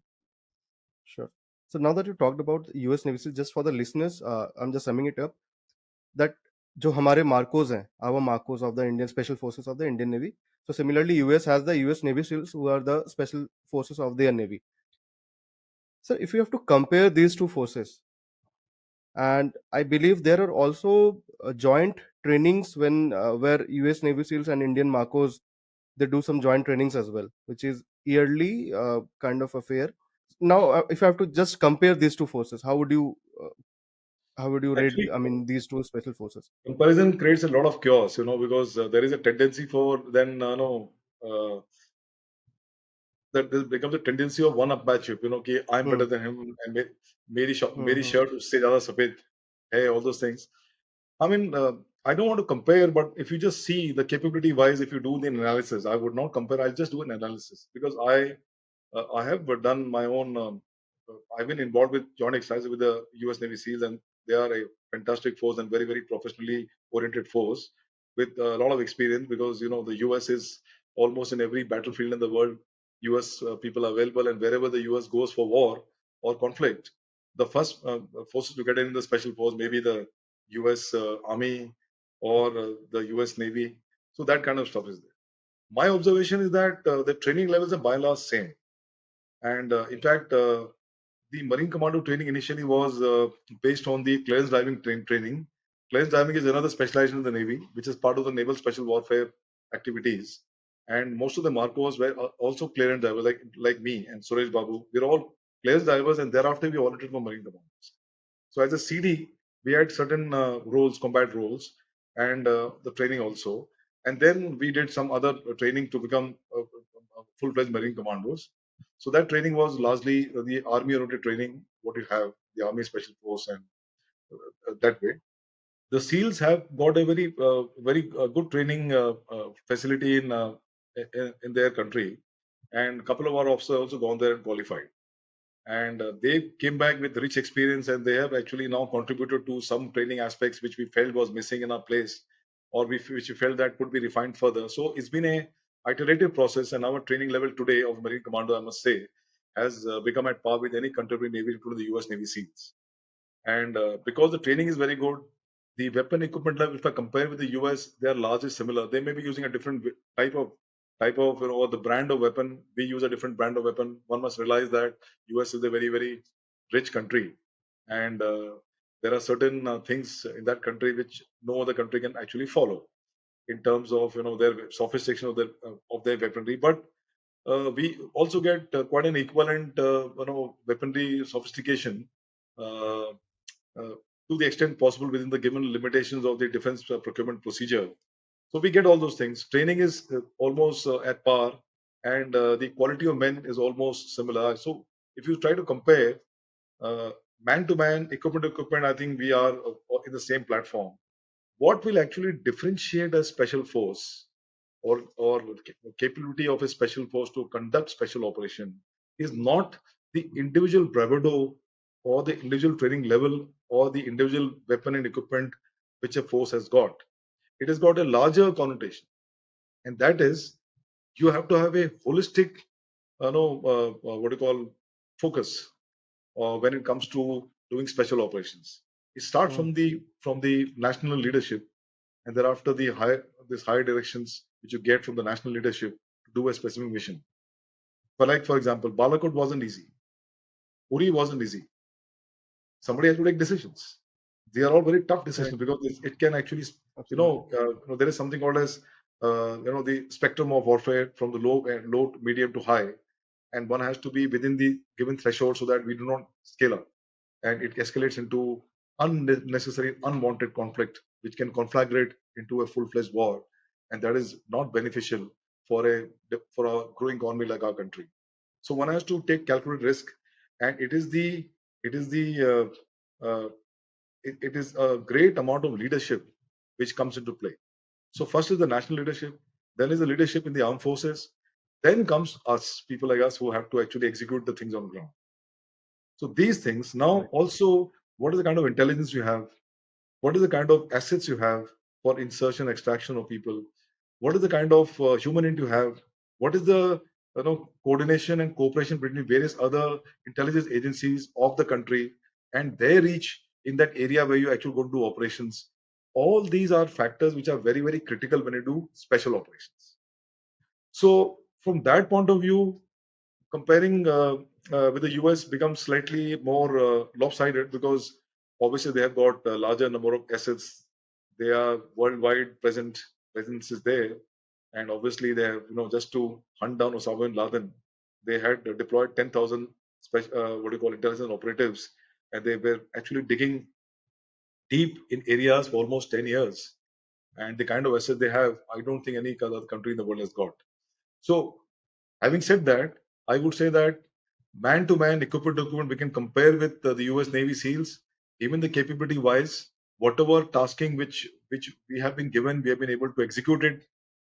Speaker 2: sure. So now that you talked about US Navy SEAL, just for the listeners, I'm just summing it up that जो हमारे Marcos हैं, our marcos of the Indian Special Forces of the Indian Navy. So similarly, US has the US Navy SEALs who are the special forces of their Navy. So if you have to compare these two forces, and I believe there are also joint trainings when where US Navy SEALs and Indian marcos, they do some joint trainings as well, which is yearly kind of affair. Now, if I have to just compare these two forces, how would you rate?
Speaker 1: Actually,
Speaker 2: I mean, these two special forces.
Speaker 1: comparison creates a lot of chaos, because there is a tendency for then, uh, that there becomes a tendency of one upmanship, कि I'm better
Speaker 2: Hmm,
Speaker 1: than him, and मेरी
Speaker 2: hmm,
Speaker 1: shirt उससे ज़्यादा सफेद है, all those things. I mean, I don't want to compare, but if you just see the capability wise, if you do the analysis, I would not compare. I'll just do an analysis because I have done my own. I've been involved with joint exercises with the U.S. Navy SEALs, and they are a fantastic force and very professionally oriented force with a lot of experience. Because the U.S. is almost in every battlefield in the world. U.S. People are available, and wherever the U.S. goes for war or conflict, the first forces to get in the special force, maybe the U.S. Army or the U.S. Navy. So that kind of stuff is there. My observation is that the training levels are by and large same. And in fact, the Marine Commando training initially was based on the clearance diving training. Clearance diving is another specialization in the Navy, which is part of the naval special warfare activities. And most of the Marcos were also clearance divers, like me and Suresh Babu. We're all clearance divers, and thereafter we volunteered for Marine Commandos. So as a CD, we had certain roles, combat roles, and the training also. And then we did some other training to become full-fledged Marine Commandos. So that training was largely the army-oriented training, what you have, the Army Special Force, and that way. The SEALs have got a very good training facility in their country, and a couple of our officers also gone there and qualified, and they came back with rich experience, and they have actually now contributed to some training aspects which we felt was missing in our place, or which we felt that could be refined further. So it's been a iterative process, and our training level today of Marine Commando, I must say, has become at par with any contemporary navy, including the US Navy SEALs. And because the training is very good, the weapon equipment level, if I compare with the US, they are largely similar. They may be using a different type of or the brand of weapon. We use a different brand of weapon. One must realize that US is a very rich country, and there are certain things in that country which no other country can actually follow in terms of their sophistication of their weaponry. But we also get quite an equivalent weaponry sophistication. Uh, uh, to the extent possible within the given limitations of the defense procurement procedure. So we get all those things. Training is almost at par, and the quality of men is almost similar. So if you try to compare man to man, equipment to equipment, I think we are in the same platform. What will actually differentiate a special force or capability of a special force to conduct special operation is not the individual bravado or the individual training level or the individual weapon and equipment which a force has got. It has got a larger connotation, and that is you have to have a holistic, what do you call, focus when it comes to doing special operations. It starts
Speaker 2: Mm.
Speaker 1: from the national leadership, and thereafter these higher directions which you get from the national leadership to do a specific mission. For example, Balakot wasn't easy. Uri wasn't easy. Somebody has to take decisions. They are all very tough decisions
Speaker 2: Correct.
Speaker 1: because it can actually,
Speaker 2: Absolutely.
Speaker 1: there is something called as, the spectrum of warfare from the low, medium to high, and one has to be within the given threshold so that we do not scale up and it escalates into unnecessary, unwanted conflict, which can conflagrate into a full-fledged war, and that is not beneficial for a growing economy like our country. So one has to take calculated risk, and uh, it is a great amount of leadership which comes into play. So first is the national leadership, then is the leadership in the armed forces, then comes us, people like us who have to actually execute the things on the ground. So these things now
Speaker 2: Correct.
Speaker 1: also, what is the kind of intelligence you have? What is the kind of assets you have for insertion, extraction of people? What is the kind of human you have? What is the coordination and cooperation between various other intelligence agencies of the country and their reach in that area where you actually go to do operations? All these are factors which are very critical when you do special operations. So from that point of view, comparing with the US becomes slightly more lopsided because obviously they have got a larger number of assets. They are worldwide presence is there, and obviously they have just to hunt down Osama bin Laden, they had deployed 10,000 what do you call intelligence operatives, and they were actually digging deep in areas for almost 10 years. And the kind of assets they have, I don't think any other country in the world has got. So having said that, I would say that man to man, equipment to equipment, we can compare with the US Navy SEALs, even the capability wise, whatever tasking which we have been given, we have been able to execute it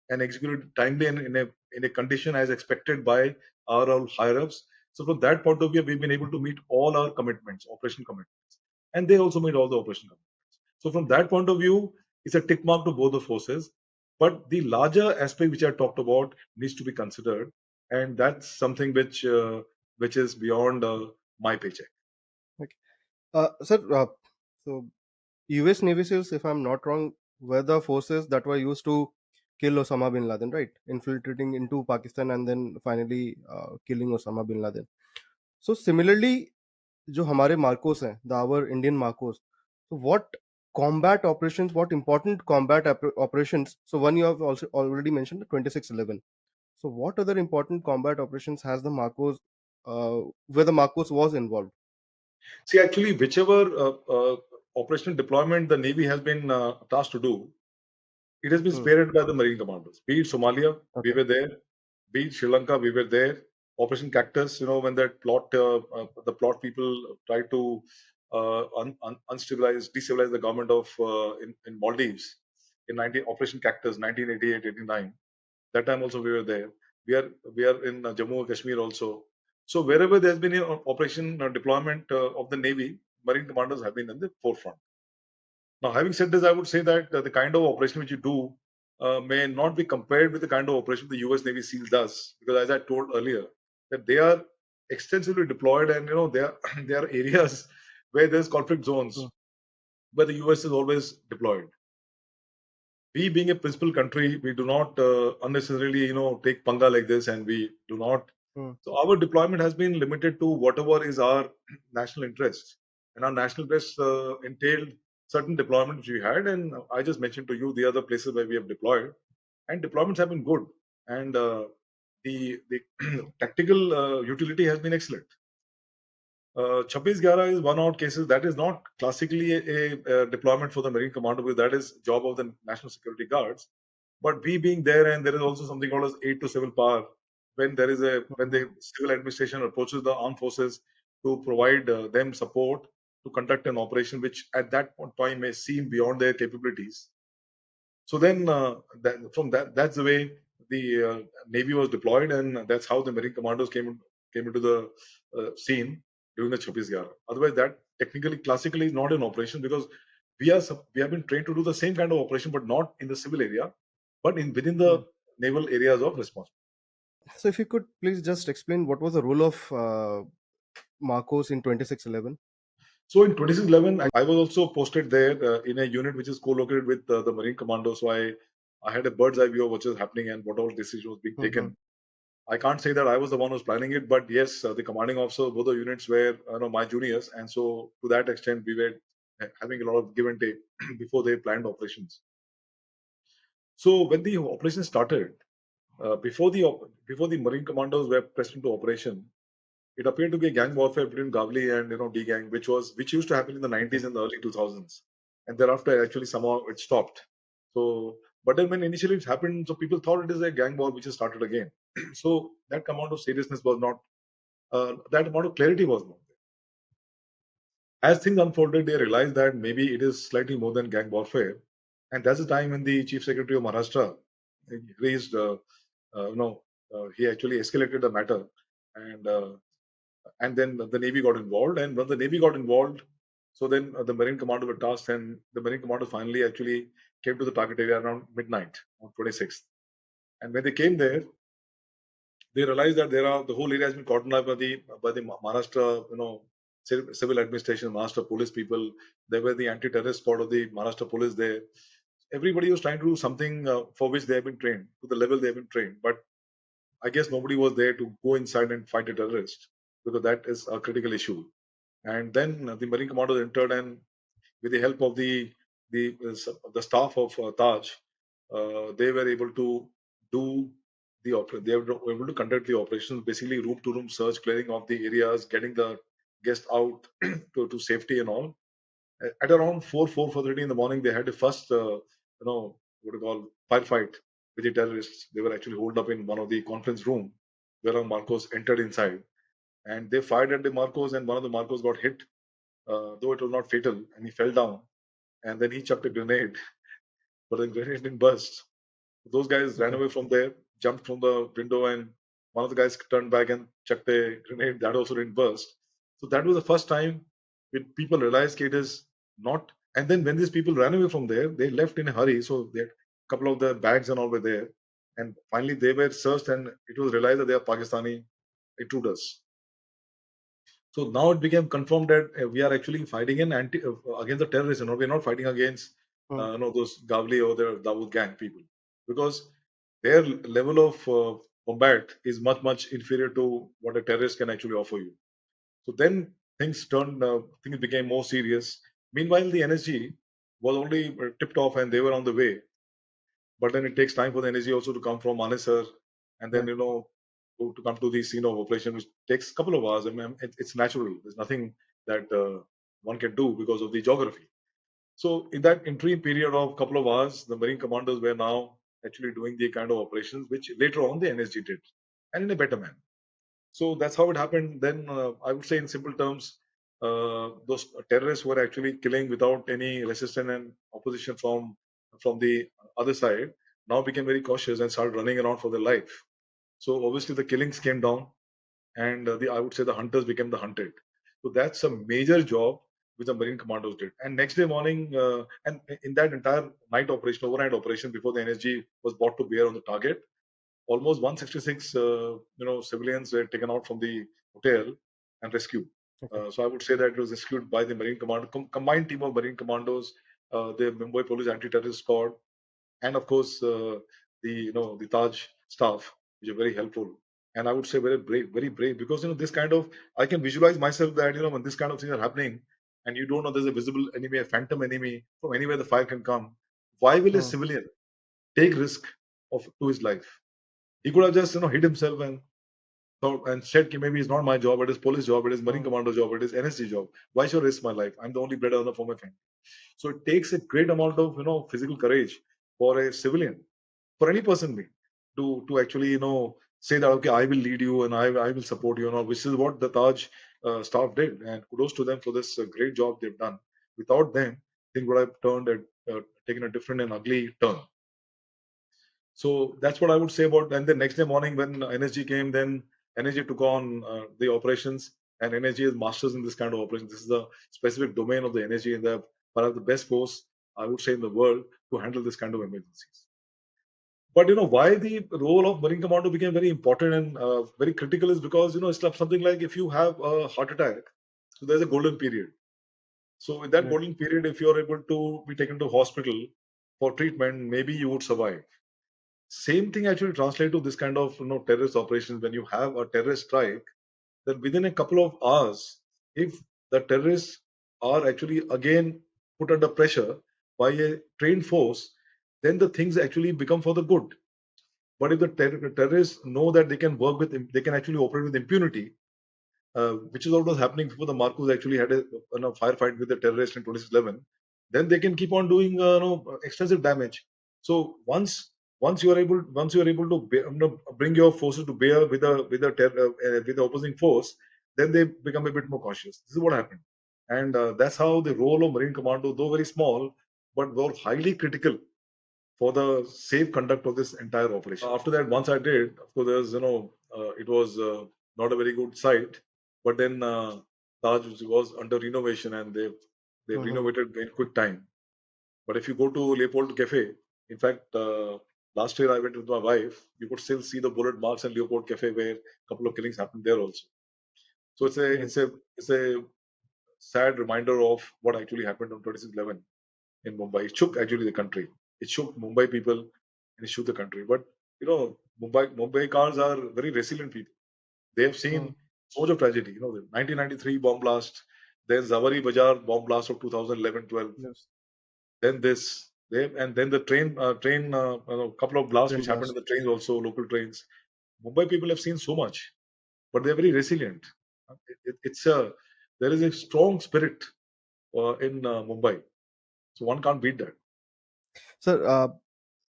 Speaker 1: and execute it timely and in a condition as expected by our higher ups. So from that point of view, we've been able to meet all our commitments, operation commitments, and they also meet all the operation commitments. So from that point of view, it's a tick mark to both the forces. But the larger aspect which I talked about needs to be considered, and that's something which is beyond my paycheck.
Speaker 2: Okay. Sir, so US Navy SEALs, if I'm not wrong, were the forces that were used to kill Osama bin Laden, right? Infiltrating into Pakistan and then finally killing Osama bin Laden. So similarly, जो हमारे Marcos हैं, the our Indian Marcos. So what combat operations, what important combat operations? So one you have also already mentioned, the 2611. So what other important combat operations has the Marcos, where the Marcos was involved?
Speaker 1: See, actually, whichever operational deployment the Navy has been tasked to do, it has been
Speaker 2: Hmm.
Speaker 1: spearheaded by the Marine Commandos. Be it Somalia, we
Speaker 2: Okay.
Speaker 1: were there. Be it Sri Lanka, we were there. Operation Cactus, when that the plot people tried to destabilize the government of in Maldives in 19, Operation Cactus, 1988-89. That time also we were there. We are in Jammu and Kashmir also. So wherever there's been an operation deployment of the Navy, Marine Commandos have been in the forefront. Now, having said this, I would say that the kind of operation which you do may not be compared with the kind of operation the U.S. Navy SEAL does, because as I told earlier, that they are extensively deployed, and there are areas where there's conflict
Speaker 2: Hmm.
Speaker 1: zones where the U.S. is always deployed. We being a principal country, we do not unnecessarily take panga like this, and we do not.
Speaker 2: Hmm.
Speaker 1: So our deployment has been limited to whatever is our national interest, and our national interests entailed certain deployment which we had, and I just mentioned to you the other places where we have deployed, and deployments have been good, and the tactical utility has been excellent. 2611 is one out cases that is not classically a deployment for the Marine Commando, because that is job of the National Security Guards. But we being there, and there is also something called as aid to civil power, when
Speaker 2: Hmm.
Speaker 1: the civil administration approaches the armed forces to provide them support to conduct an operation which at that point in time may seem beyond their capabilities. So then, that's the way the Navy was deployed, and that's how the Marine Commandos came into the scene during the 2611. Otherwise, that technically, classically, is not an operation, because we have been trained to do the same kind of operation, but not in the civil area, but in within
Speaker 2: Hmm.
Speaker 1: the naval areas of responsibility.
Speaker 2: So if you could please just explain what was the role of Marcos in 2611.
Speaker 1: So in 2611, I was also posted there in a unit which is co-located with the Marine Commando. So I had a bird's eye view of what was happening and what all decision was being
Speaker 2: Hmm.
Speaker 1: taken. I can't say that I was the one who's planning it, but yes, the commanding officer of both the units were my juniors, and so to that extent, we were having a lot of give and take before they planned operations. So when the operation started, before the Marine Commandos were pressed into operation, it appeared to be a gang warfare between Gavli and D gang, which used to happen in the
Speaker 2: Okay.
Speaker 1: 90s and the early 2000s, and thereafter actually somehow it stopped. So, but then when initially it happened, so people thought it is a gang war which has started again. So that amount of seriousness was not, that amount of clarity was not there. As things unfolded, they realized that maybe it is slightly more than gang warfare, and that's the time when the Chief Secretary of Maharashtra raised, he actually escalated the matter, and then the Navy got involved. And when the Navy got involved, so then the Marine Commando were tasked, and the Marine Commando finally actually came to the target area around midnight on 26th. And when they came there, they realized that the whole area has been cordoned off by the Maharashtra, civil administration, Maharashtra police people. They were the anti-terrorist squad of the Maharashtra police there. Everybody was trying to do something for which they have been trained, to the level they have been trained. But I guess nobody was there to go inside and fight a terrorist, because that is a critical issue. And then the Marine Commandos entered, and with the help of the staff of Taj, they were able to do they were able to conduct the operations, basically room to room search, clearing of the areas, getting the guests out to safety and all. At around 4:30 in the morning, they had the first what you call firefight with the terrorists. They were actually holed up in one of the conference room, where Marcos entered inside, and they fired at the Marcos, and one of the Marcos got hit, though it was not fatal, and he fell down. And then he chucked a grenade, but the grenade didn't burst. Those guys ran
Speaker 2: Okay.
Speaker 1: away from there, jumped from the window, and one of the guys turned back and chucked a grenade. That also didn't burst. So that was the first time when people realized it is not. And then when these people ran away from there, they left in a hurry. So a couple of the bags and all were there. And finally, they were searched, and it was realized that they are Pakistani intruders. So now it became confirmed that we are actually fighting against the terrorists. We're not fighting against
Speaker 2: Hmm.
Speaker 1: those Gavli or the Dawood gang people, because their level of combat is much inferior to what a terrorist can actually offer you. So then things became more serious. Meanwhile, the energy was already tipped off and they were on the way. But then it takes time for the energy also to come from Manesar, and then
Speaker 2: Right.
Speaker 1: to come to the scene of operation, which takes a couple of hours. I mean, it's natural. There's nothing that one can do because of the geography. So in that interim period of couple of hours, the Marine Commandos were now actually doing the kind of operations which later on the NSG did, and in a better manner. So that's how it happened. Then I would say, in simple terms, those terrorists were actually killing without any resistance and opposition from the other side. Now became very cautious and started running around for their life. So obviously the killings came down, and the I would say the hunters became the hunted. So that's a major job which the Marine Commandos did. And next day morning, and in that entire overnight operation before the NSG was brought to bear on the target, almost 166 civilians were taken out from the hotel and rescued.
Speaker 2: Okay.
Speaker 1: So I would say that it was rescued by the Marine Commando, combined team of Marine Commandos, the Mumbai Police Anti-Terrorist Squad, and of course the Taj staff, which are very helpful. And I would say very brave, because this kind of, I can visualize myself that when this kind of things are happening, and you don't know there's a visible enemy, a phantom enemy from anywhere the fire can come. Why will a
Speaker 2: Hmm.
Speaker 1: civilian take risk of to his life? He could have just hid himself and thought and said, "Ki, maybe it's not my job, it is police job, it is Marine
Speaker 2: Hmm.
Speaker 1: Commando job, it is NSG job. Why should I risk my life? I'm the only bread earner for my family." So it takes a great amount of physical courage for a civilian, for any person be, to actually say that, okay, I will lead you and I will support you, which is what the Taj staff did, and kudos to them for this great job they've done. Without them, things would have taken a different and ugly turn. So that's what I would say about. And the next day morning, when NSG came, then NSG took on the operations, and NSG is masters in this kind of operation. This is the specific domain of the NSG, and they're perhaps the best force, I would say, in the world to handle this kind of emergencies. But why the role of Marine Commando became very important and very critical is because it's like something like, if you have a heart attack, so there's a golden period. So in that
Speaker 2: Right.
Speaker 1: golden period, if you're able to be taken to hospital for treatment, maybe you would survive. Same thing actually translate to this kind of terrorist operations. When you have a terrorist strike, then within a couple of hours, if the terrorists are actually again put under pressure by a trained force, then the things actually become for the good. But if the terrorists know that they can they can actually operate with impunity, which is what was happening before the Marcos actually had a firefight with the terrorist in 2011, then they can keep on doing extensive damage. So once you are able to bring your forces to bear with the opposing force, then they become a bit more cautious. This is what happened, and that's how the role of Marine Commando, though very small, but were highly critical for the safe conduct of this entire operation. After that, once I did, of course, there's it was not a very good site, but then Taj was under renovation, and they've
Speaker 2: Hmm.
Speaker 1: renovated in quick time. But if you go to Leopold Cafe, in fact, last year I went with my wife, you could still see the bullet marks in Leopold Cafe, where a couple of killings happened there also. So
Speaker 2: Right.
Speaker 1: it's a sad reminder of what actually happened on 26/11 in Mumbai. It shook actually the country. It shook Mumbai people, and it shook the country. But Mumbai cars are very resilient people. They have
Speaker 2: Hmm.
Speaker 1: seen so much of tragedy. The 1993 bomb blast, then Zawari Bazaar bomb blast of 2011-12,
Speaker 2: Yes.
Speaker 1: then this, and then the couple of blasts
Speaker 2: Train
Speaker 1: which happened in
Speaker 2: blast.
Speaker 1: the trains also, local trains. Mumbai people have seen so much, but they're very resilient. It's a There is a strong spirit in Mumbai, so one can't beat that.
Speaker 2: Sir,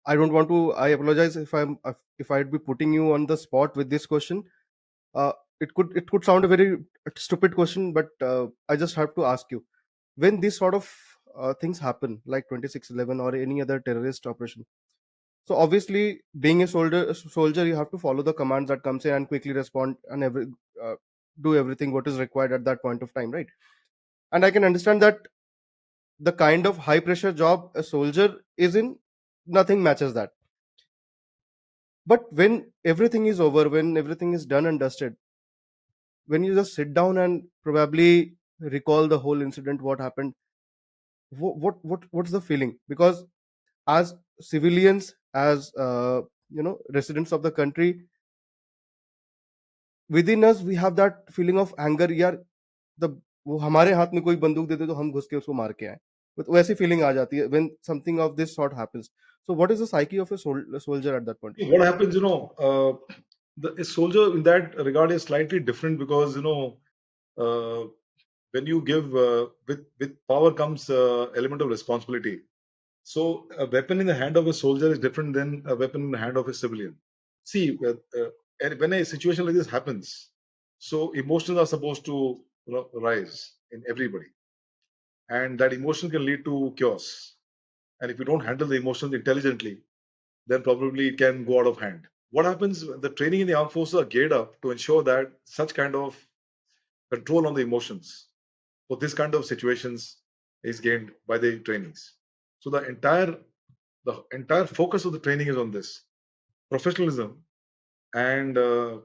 Speaker 2: I don't want to. I apologize if I'd be putting you on the spot with this question. Uh, it could sound a very stupid question, but I just have to ask you: when these sort of things happen, like 26/11 or any other terrorist operation, so obviously, being a soldier, you have to follow the commands that comes in and quickly respond and uh, do everything what is required at that point of time, right? And I can understand that the kind of high pressure job a soldier is in, nothing matches that. But when everything is over, when everything is done and dusted, when you just sit down and probably recall the whole incident, what happened, what's the feeling? Because as civilians, as residents of the country, within us we have that feeling of anger, यार the वो हमारे हाथ में कोई बंदूक दे दे तो हम घुस के उसको मार के आए, तो वैसी फीलिंग आ जाती है when something of this sort happens. So what is the psyche of a soldier at that point?
Speaker 1: What happens, a soldier in that regard is slightly different because uh, when you give with power comes element of responsibility. So a weapon in the hand of a soldier is different than a weapon in the hand of a civilian. See, and when a situation like this happens, so emotions are supposed to rise in everybody, and that emotion can lead to chaos. And if you don't handle the emotions intelligently, then probably it can go out of hand. What happens? The training in the armed forces are geared up to ensure that such kind of control on the emotions for this kind of situations is gained by the trainings. So the entire focus of the training is on this professionalism and uh,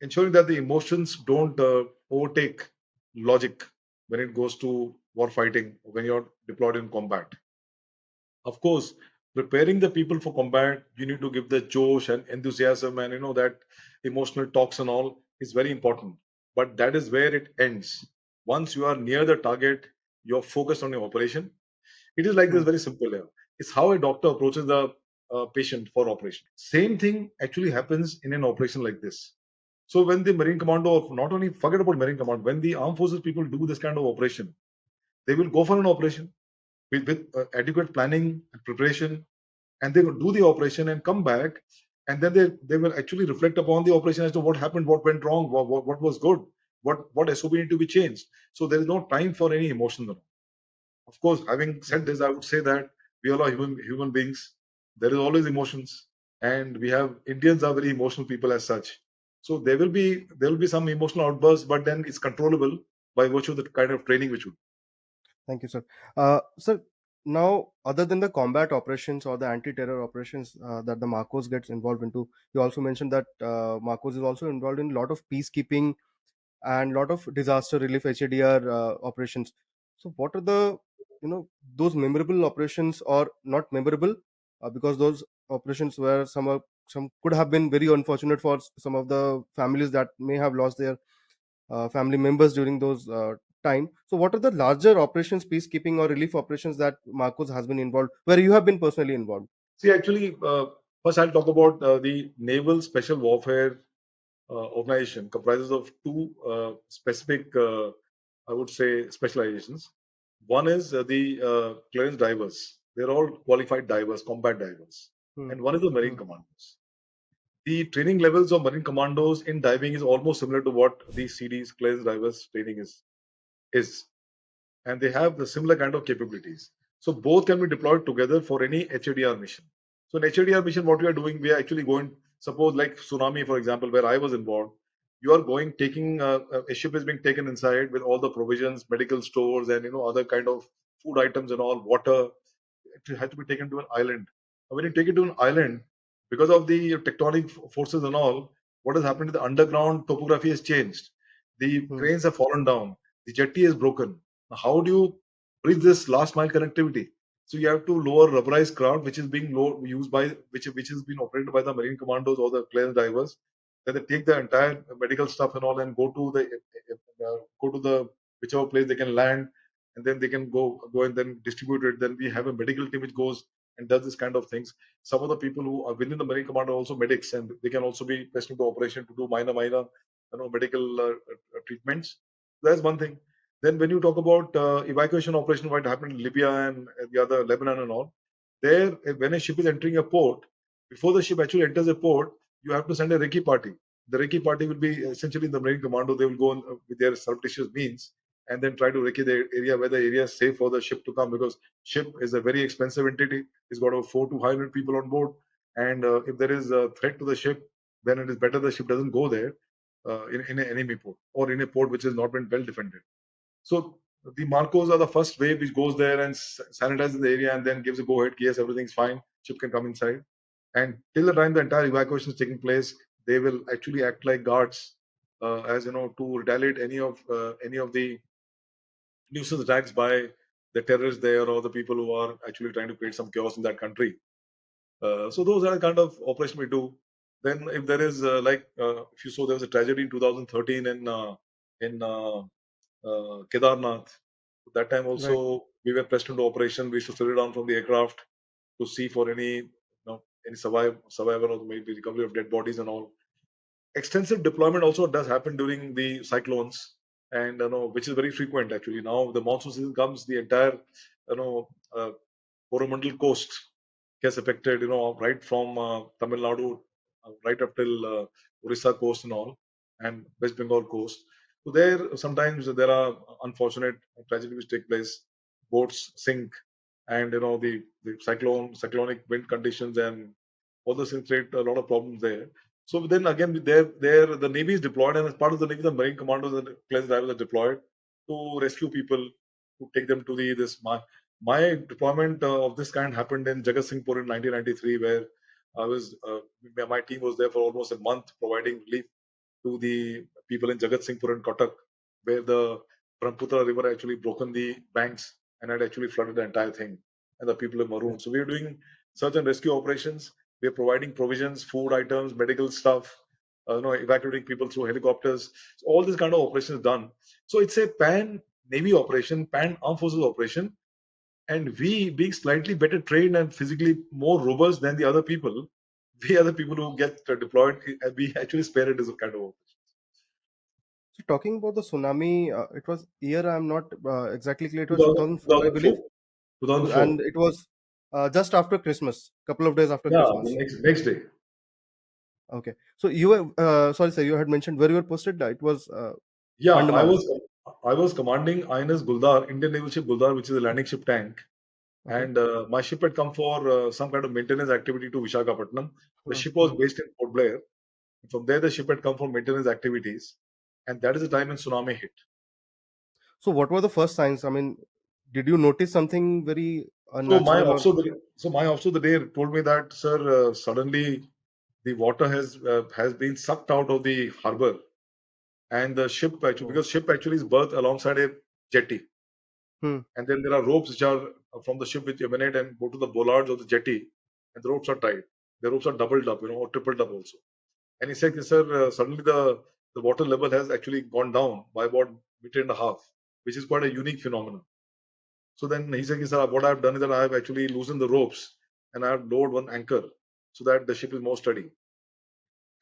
Speaker 1: ensuring that the emotions don't overtake logic when it goes to war fighting when you're deployed in combat. Of course, preparing the people for combat, you need to give the josh and enthusiasm and that emotional talks and all is very important. But that is where it ends. Once you are near the target, you're focused on your operation. It is like this,
Speaker 2: Hmm.
Speaker 1: very simple here. It's how a doctor approaches the patient for operation. Same thing actually happens in an operation like this. So when the Marine Commando, not only forget about Marine Commando, when the armed forces people do this kind of operation, they will go for an operation with adequate planning and preparation, and they will do the operation and come back, and then they will actually reflect upon the operation as to what happened, what went wrong, what was good, what SOP need to be changed. So there is no time for any emotions. Of course, having said this, I would say that we all are human beings. There is always emotions, and we have Indians are very emotional people as such. So there will be some emotional outbursts, but then it's controllable by virtue of the kind of training which we.
Speaker 2: Thank you, sir. Sir, now other than the combat operations or the anti-terror operations that the Marcos gets involved into, you also mentioned that Marcos is also involved in a lot of peacekeeping and lot of disaster relief HADR operations. So what are the those memorable operations or not memorable, because those operations where some could have been very unfortunate for some of the families that may have lost their family members during those time. So what are the larger operations, peacekeeping or relief operations that Marcos has been involved, where you have been personally involved?
Speaker 1: See, actually, first I'll talk about the Naval Special Warfare organization comprises of two specific, I would say, specializations. One is the clearance divers. They're all qualified divers, combat divers.
Speaker 2: Hmm.
Speaker 1: And one is the Marine
Speaker 2: Hmm.
Speaker 1: Commandos. The training levels of Marine Commandos in diving is almost similar to what the CD's clearance divers training is, and they have the similar kind of capabilities. So both can be deployed together for any HADR mission. So in HADR mission, what we are doing, we are actually going, suppose like Tsunami, for example, where I was involved, you are going, taking, a ship is being taken inside with all the provisions, medical stores and, other kind of food items and all, water. It had to be taken to an island. And when you take it to an island, because of the tectonic forces and all, what has happened is the underground topography has changed. The
Speaker 2: Hmm.
Speaker 1: cranes have fallen down. The jetty is broken. Now, how do you bridge this last mile connectivity? So you have to lower rubberized craft, which is being used by which is being operated by the Marine Commandos or the clearance divers. Then they take the entire medical stuff and all and go to the whichever place they can land, and then they can go and then distribute it. Then we have a medical team which goes and does this kind of things. Some of the people who are within the Marine Command are also medics, and they can also be placed into operation to do minor medical treatments. That's one thing. Then when you talk about evacuation operation, what happened in Libya and the other Lebanon and all, there when a ship is entering a port, before the ship actually enters a port, you have to send a recce party. The recce party will be essentially the Marine Commando. They will go on, with their surreptitious means and then try to recce the area where the area is safe for the ship to come, because ship is a very expensive entity. It's got over 4 to 500 people on board, and if there is a threat to the ship, then it is better the ship doesn't go there in an enemy port or in a port which has not been well defended. So the Marcos are the first wave which goes there and sanitizes the area and then gives a go ahead. Yes, everything's fine. Ship can come inside. And till the time the entire evacuation is taking place, they will actually act like guards, as to retaliate any of the nuisance attacks by the terrorists there or the people who are actually trying to create some chaos in that country. So those are the kind of operation we do. Then if there is if you saw, there was a tragedy in 2013 in Kedarnath. That time
Speaker 2: Right.
Speaker 1: also we were pressed into operation. We used to slow down from the aircraft to see for any survivor or maybe recovery of dead bodies and all. Extensive deployment also does happen during the cyclones, and which is very frequent actually. Now the monsoon season comes, the entire you know uh, Coromandel coast gets affected, right from Tamil Nadu right up till Orissa coast and all, and West Bengal coast. So there sometimes there are unfortunate tragedies which take place. Boats sink, and the cyclonic wind conditions and all those things create a lot of problems there. So then again, there the Navy is deployed, and as part of the Navy, the Marine Commandos and plane drivers are deployed to rescue people, to take them to the this. My deployment of this kind happened in Jagatsinghpur in 1993, where I was my team was there for almost a month, providing relief to the people in Jagatsinghpur and Kotak, where the Brahmaputra River actually broken the banks and had actually flooded the entire thing, and the people are marooned. So we are doing search and rescue operations. We are providing provisions, food items, medical stuff, evacuating people through helicopters. So all this kind of operations done. So it's a pan Navy operation, pan armed forces operation, and we, being slightly better trained and physically more robust than the other people, we are the people who get deployed. We actually spare it as a kind of
Speaker 2: So talking about the tsunami, it was year I'm not exactly clear. It was
Speaker 1: 2000
Speaker 2: 2004, I believe,
Speaker 1: 2004. 2004.
Speaker 2: and it was just after Christmas, couple of days after
Speaker 1: Yeah, the
Speaker 2: Christmas.
Speaker 1: next day.
Speaker 2: Okay. So you were sorry, sir. You had mentioned where you were posted. It was
Speaker 1: Yeah,
Speaker 2: Andamans.
Speaker 1: I was commanding INS Guldar, Indian Naval Ship Guldar, which is a landing ship tank,
Speaker 2: Okay.
Speaker 1: and my ship had come for some kind of maintenance activity to Visakhapatnam. The ship was
Speaker 2: Hmm.
Speaker 1: based in Port Blair. From there, the ship had come for maintenance activities, and that is the time when tsunami hit.
Speaker 2: So what were the first signs? I mean, did you notice something very
Speaker 1: So my
Speaker 2: unnatural or?
Speaker 1: officer, my officer the day told me that, sir, suddenly the water has been sucked out of the harbor, and the ship actually,
Speaker 2: Oh.
Speaker 1: because ship actually is berthed alongside a jetty,
Speaker 2: Hmm.
Speaker 1: and then there are ropes which are from the ship which emanate and go to the bollards of the jetty, and the ropes are tied. The ropes are doubled up, or tripled up also. And he said, sir, suddenly the water level has actually gone down by about meter and a half, which is quite a unique phenomenon. So then he said, sir, what I have done is that I have actually loosened the ropes and I have lowered one anchor so that the ship is more steady.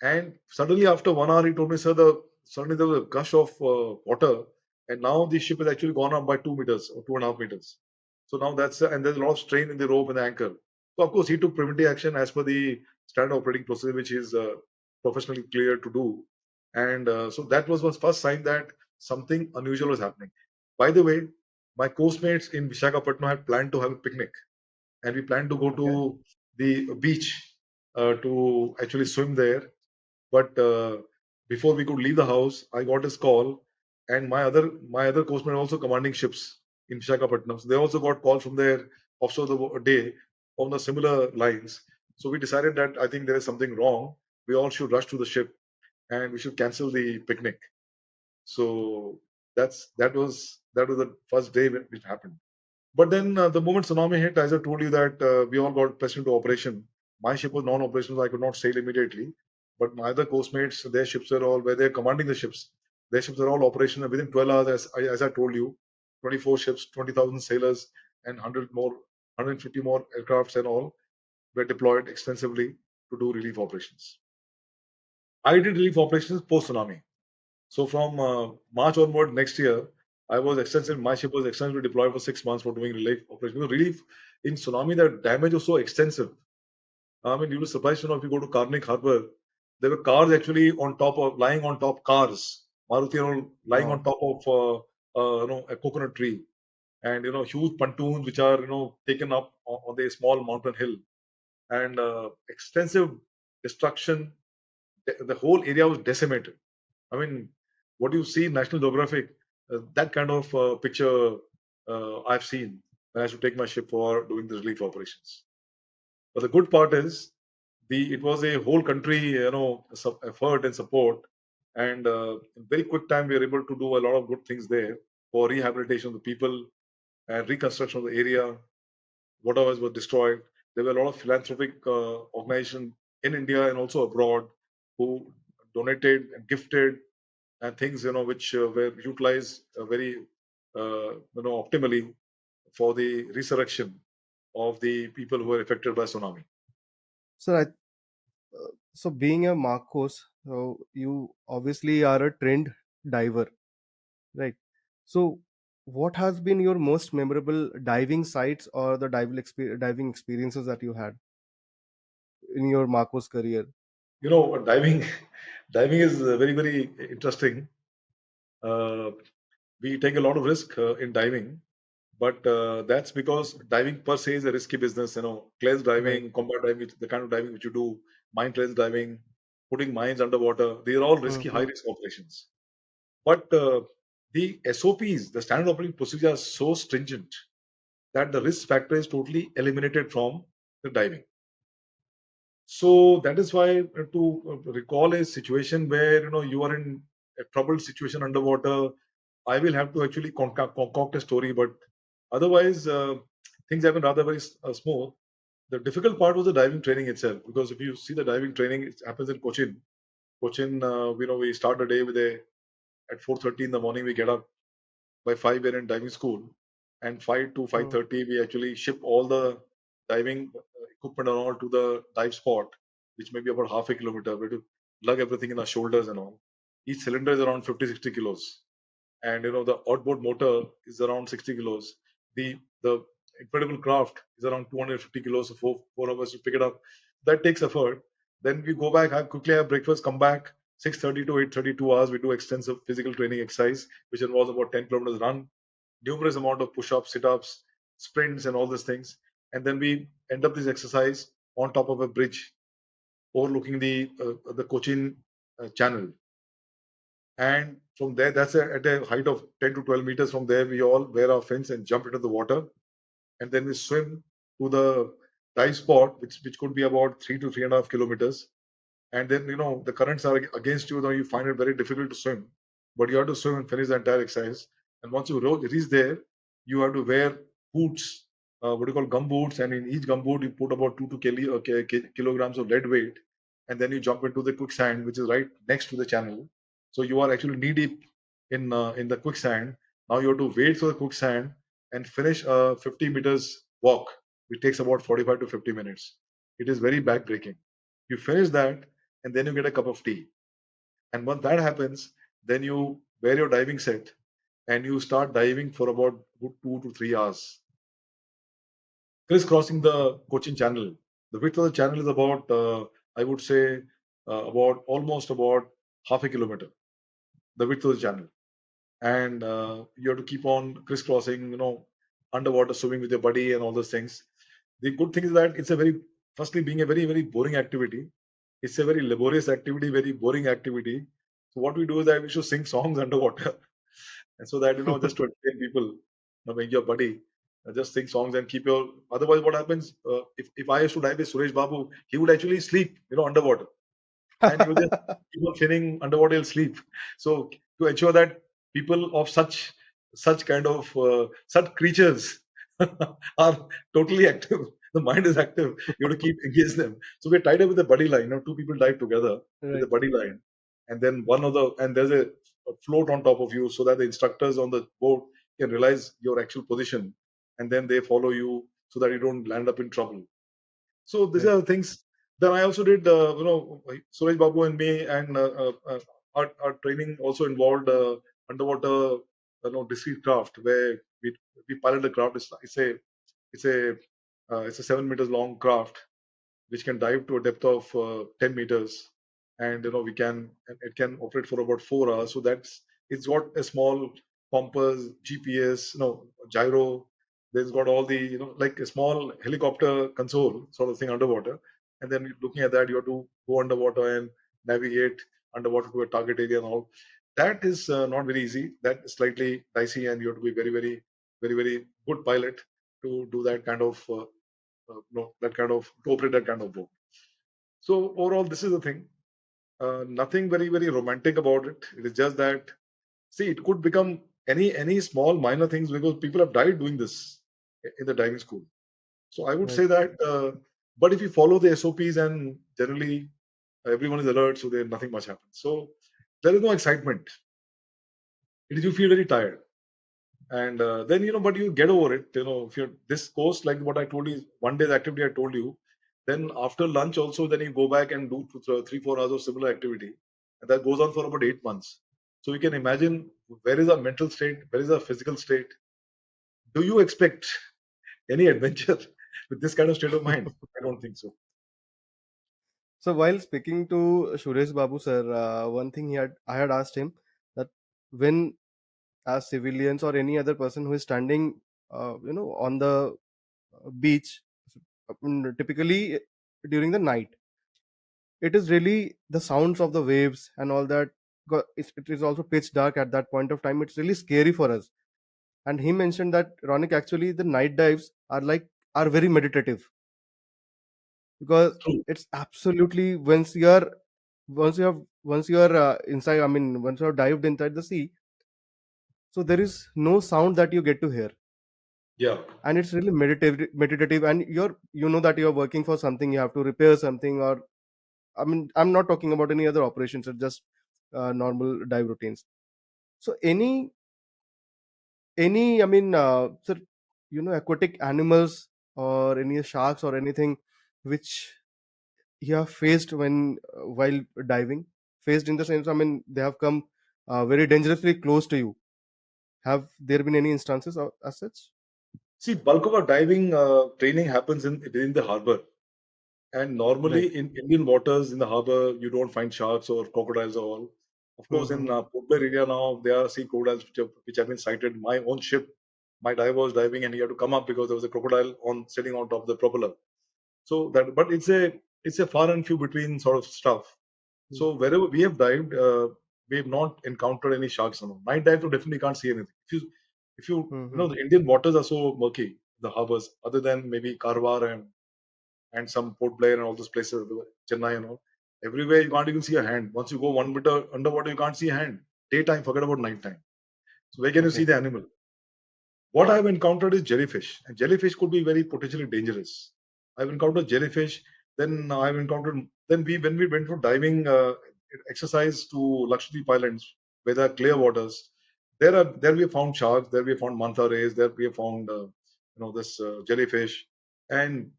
Speaker 1: And suddenly, after 1 hour, he told me, sir, suddenly there was a gush of water, and now the ship has actually gone up by 2 meters or 2.5 meters. So now and there's a lot of strain in the rope and the anchor. So of course, he took preventive action as per the standard operating procedure, which is professionally clear to do. And so that was first sign that something unusual was happening. By the way, my course mates in Visakhapatnam had planned to have a picnic, and we planned to go
Speaker 2: Okay.
Speaker 1: to the beach to actually swim there, but before we could leave the house, I got his call, and my other coachman also commanding ships in Visakhapatnam. So they also got call from their officer of the day on the similar lines. So we decided that I think there is something wrong. We all should rush to the ship and we should cancel the picnic. So that was the first day when it happened. But then the moment tsunami hit, as I told you that we all got pressed into operation. My ship was non-operational, so I could not sail immediately. But my other coastmates, their ships are all where they're commanding the ships. Their ships are all operational within 12 hours. As I told you, 24 ships, 20,000 sailors, and 150 more aircrafts and all were deployed extensively to do relief operations. I did relief operations post tsunami. So from March onward next year, I was extensive. My ship was extensively deployed for 6 months for doing relief operations. Because relief in tsunami, the damage was so extensive. I mean, you will be surprised to know if you go to Karnik Harbor, there were cars actually lying on top cars, Maruti lying
Speaker 2: Wow.
Speaker 1: on top of a coconut tree, and huge pontoons which are taken up on the small mountain hill, and extensive destruction. The whole area was decimated. I mean, what you see in National Geographic, that kind of picture I've seen when I should take my ship for doing the relief operations. But the good part is The it was a whole country, effort and support, and in very quick time we were able to do a lot of good things there for rehabilitation of the people and reconstruction of the area. Whatever was destroyed, there were a lot of philanthropic organizations in India and also abroad who donated and gifted and things which were utilized very optimally for the resurrection of the people who were affected by tsunami.
Speaker 2: So, so being a Marcos, so you obviously are a trained diver, right? So, what has been your most memorable diving sites or the diving experiences that you had in your Marcos career?
Speaker 1: Diving diving is very interesting. uh, we take a lot of risk in diving, but that's because diving per se is a risky business. Cleanse
Speaker 2: Right.
Speaker 1: diving, combat diving, the kind of diving which you do, mine cleanse diving, putting mines underwater, these are all risky, high
Speaker 2: Mm-hmm.
Speaker 1: risk operations. But the SOPs, the standard operating procedures, are so stringent that the risk factor is totally eliminated from the diving. So that is why to recall a situation where you are in a troubled situation underwater, I will have to actually concoct a story. But otherwise, things have been rather very smooth. The difficult part was the diving training itself, because if you see the diving training, it happens in Cochin. Cochin, we start the day with a at 4:30 in the morning. We get up by 5 we're in diving school, and 5 to
Speaker 2: Mm.
Speaker 1: 5:30 we actually ship all the diving equipment and all to the dive spot, which may be about half a kilometer. We have to lug everything in our shoulders and all. Each cylinder is around 50-60 kilos, and the outboard motor is around 60 kilos. The incredible craft is around 250 kilos. So four of us to pick it up. That takes effort. Then we go back, have breakfast, come back. 6:30 to 8:30, 2 hours. We do extensive physical training exercise, which involves about 10 kilometers run, numerous amount of push-ups, sit-ups, sprints, and all these things. And then we end up this exercise on top of a bridge overlooking the Cochin Channel. And from there, at a height of 10 to 12 meters. From there, we all wear our fins and jump into the water. And then we swim to the dive spot, which could be about 3 to 3.5 kilometers. And then, the currents are against you, though you find it very difficult to swim. But you have to swim and finish the entire exercise. And once you reach there, you have to wear boots, what you call gum boots. And in each gum boot, you put about 2 to kilograms of lead weight. And then you jump into the quicksand, which is right next to the channel. So you are actually knee deep in the quicksand. Now you have to wade through the quicksand and finish a 50 meters walk, which takes about 45 to 50 minutes. It is very backbreaking. You finish that, and then you get a cup of tea. And once that happens, then you wear your diving set and you start diving for about good 2 to 3 hours, crisscrossing the Cochin Channel. The width of the channel is about, I would say, about almost about half a kilometer. The width of the channel, and you have to keep on crisscrossing, underwater swimming with your buddy and all those things. The good thing is that it's a very, firstly, being a very boring activity. It's a very laborious activity, very boring activity. So what we do is that we should sing songs underwater, and so that just to entertain people, make your buddy just sing songs and keep your. Otherwise, what happens if I used to dive with Suresh Babu, he would actually sleep, underwater, and you just keep on feeling underwater, you'll sleep. So to ensure that people of such kind of such creatures are totally active, the mind is active. You have to keep engage them. So we're tied up with a buddy line. Two people dive together with a
Speaker 2: Right.
Speaker 1: buddy line, and then and there's a float on top of you, so that the instructors on the boat can realize your actual position, and then they follow you so that you don't land up in trouble. So these
Speaker 2: Right.
Speaker 1: are the things. Then I also did, Suraj Babu and me, and our training also involved underwater, discrete craft where we pilot the craft. It's a it's a 7 meters long craft which can dive to a depth of 10 meters, and we can and it can operate for about 4 hours. So it's got a small compass, GPS, gyro. There's got all the like a small helicopter console sort of thing underwater, and then looking at that, you have to go underwater and navigate underwater to a target area and all. That is not very easy. That is slightly dicey, and you have to be very good pilot to do that kind of that kind of to operate that kind of boat. So overall, this is the thing. Nothing very very romantic about it. It is just that, see, it could become any small minor things because people have died doing this in the diving school. So I would
Speaker 2: Right.
Speaker 1: say that, but if you follow the SOPs and generally everyone is alert, so there nothing much happens. So there is no excitement. It is, you feel very tired, and then but you get over it. If you're this course, like what I told you, one day's activity I told you, then after lunch also, then you go back and do 3-4 hours of similar activity, and that goes on for about 8 months. So you can imagine where is our mental state, where is our physical state. Do you expect any adventure with this kind of state of mind? I don't think so.
Speaker 2: So while speaking to Suresh Babu sir, one thing I had asked him that when as civilians or any other person who is standing, on the beach, typically during the night, it is really the sounds of the waves and all that. It is also pitch dark at that point of time. It's really scary for us. And he mentioned that, Ronik, actually the night dives are very meditative, because
Speaker 1: True.
Speaker 2: it's absolutely once you are inside. I mean, once you have dived inside the sea, so there is no sound that you get to hear,
Speaker 1: Yeah.
Speaker 2: and it's really meditative. And you know that you're working for something, you have to repair something, or I mean, I'm not talking about any other operations, it's just normal dive routines. So any I mean, sir, aquatic animals or any sharks or anything which you have faced when while diving, faced in the sense, I mean, they have come very dangerously close to you. Have there been any instances as such?
Speaker 1: See, bulk of our diving training happens in within the harbor. And
Speaker 2: Right.
Speaker 1: normally in Indian waters, in the harbor, you don't find sharks or crocodiles or all. Of course, in
Speaker 2: Mm-hmm.
Speaker 1: Port Blair area now, there are sea crocodiles which have been sighted. My own ship, my diver was diving and he had to come up because there was a crocodile on sitting on top of the propeller. So that, but it's a far and few between sort of stuff. So wherever we have dived, we have not encountered any sharks. No. Night dive, you definitely can't see anything.
Speaker 2: Mm-hmm.
Speaker 1: The Indian waters are so murky, the harbors, other than maybe Karwar and some Port Blair and all those places, Chennai and all. Everywhere you can't even see a hand. Once you go 1 meter underwater, you can't see a hand. Daytime, forget about nighttime. So where can you see
Speaker 2: Okay.
Speaker 1: the animal? What I've encountered is jellyfish, and jellyfish could be very potentially dangerous. I've encountered jellyfish. Then I've encountered. Then when we went for diving exercise to Lakshadweep Islands, where there are clear waters, there we have found sharks. There we have found manta rays. There we have found this jellyfish and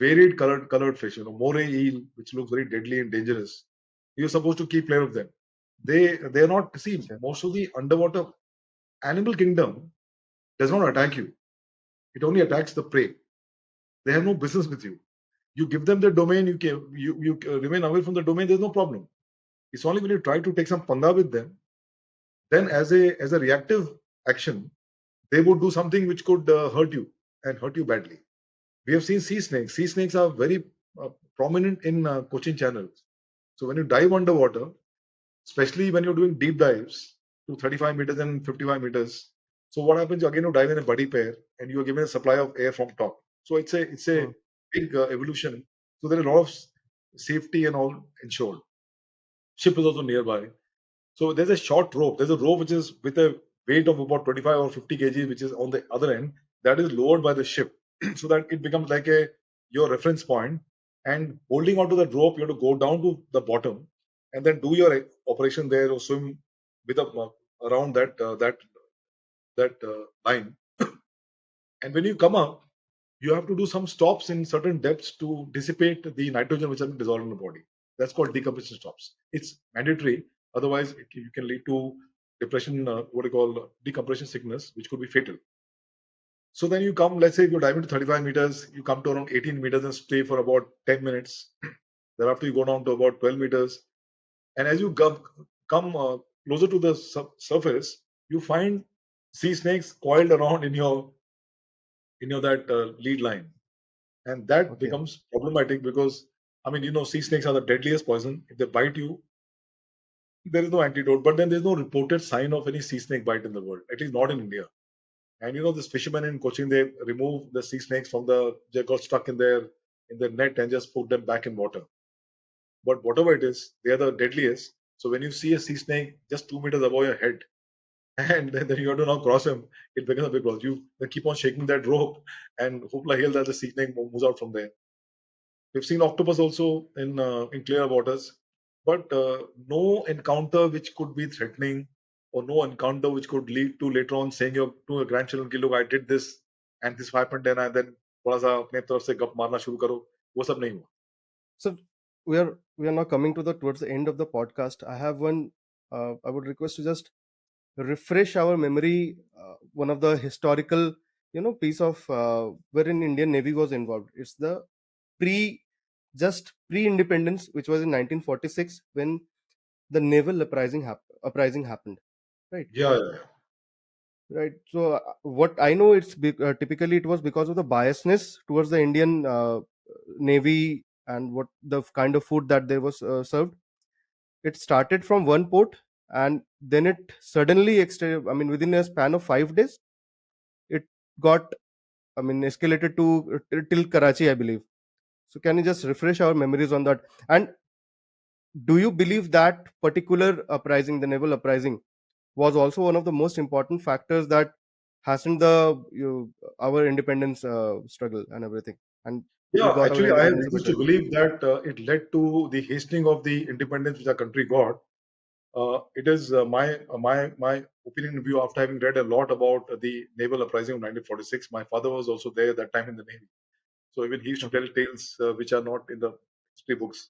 Speaker 1: varied colored fish. Moray eel, which looks very deadly and dangerous. You're supposed to keep clear of them. They're not. See,
Speaker 2: Sure.
Speaker 1: most of the underwater animal kingdom does not attack you. It only attacks the prey. They have no business with you. You give them the domain, you remain away from the domain. There's no problem. It's only when you try to take some panga with them, then as a reactive action, they would do something which could hurt you and hurt you badly. We have seen sea snakes. Sea snakes are very prominent in Cochin channels. So when you dive underwater, especially when you're doing deep dives to 35 meters and 55 meters. So what happens? Again, you dive in a buddy pair, and you are given a supply of air from top. So it's a
Speaker 2: Hmm.
Speaker 1: big evolution. So there is a lot of safety and all ensured. Ship is also nearby. So there's a short rope. There's a rope which is with a weight of about 25 or 50 kg, which is on the other end. That is lowered by the ship, so that it becomes like a your reference point. And holding onto that rope, you have to go down to the bottom, and then do your operation there or swim with around that line. And when you come up, you have to do some stops in certain depths to dissipate the nitrogen which has been dissolved in the body. That's called decompression stops. It's mandatory. Otherwise, you can lead to depression, what you call decompression sickness, which could be fatal. So then you come, let's say if you're diving to 35 meters, you come to around 18 meters and stay for about 10 minutes. Thereafter, you go down to about 12 meters. And as you come closer to the surface, you find sea snakes coiled around in your that lead line, and that
Speaker 2: Okay.
Speaker 1: becomes problematic because I mean sea snakes are the deadliest poison. If they bite you, there is no antidote. But then there's no reported sign of any sea snake bite in the world, at least not in India. And this fishermen in Cochin, they remove the sea snakes from they got stuck in their net and just put them back in water. but whatever it is, they are the deadliest. So when you see a sea snake just 2 meters above your head, and then you have to now cross him, it becomes a big problem. You then keep on shaking that rope and hope like hell that the sea snake moves out from there. We've seen octopus also in clear waters, but no encounter which could be threatening, or no encounter which could lead to later on saying your to your grandchildren, कि, look, I did this and this happened, and then थोड़ा सा अपने तरफ से गप मारना शुरू करो, वो सब नहीं हुआ.
Speaker 2: So we are now coming to the towards the end of the podcast. I have one. I would request to just refresh our memory. One of the historical, piece of wherein Indian Navy was involved. It's the pre, just pre-independence, which was in 1946 when the Naval uprising happened. Right.
Speaker 1: Yeah, yeah, yeah.
Speaker 2: Right. So what I know, typically it was because of the biasness towards the Indian Navy and what the kind of food that there was served. It started from one port, and then it suddenly extended. I mean, within a span of 5 days, it got, I mean, escalated to till Karachi, I believe. So can you just refresh our memories on that? And do you believe that particular uprising, the naval uprising, was also one of the most important factors that hastened our independence struggle and everything, and we
Speaker 1: Yeah,
Speaker 2: got our
Speaker 1: actually, I have
Speaker 2: independence a
Speaker 1: reasons
Speaker 2: bit
Speaker 1: to
Speaker 2: early?
Speaker 1: believe that it led to the hastening of the independence which our country got. It is my opinion and view after having read a lot about the naval uprising of 1946. My father was also there at that time in the Navy, so even he used to
Speaker 2: Okay.
Speaker 1: tell tales which are not in the history books.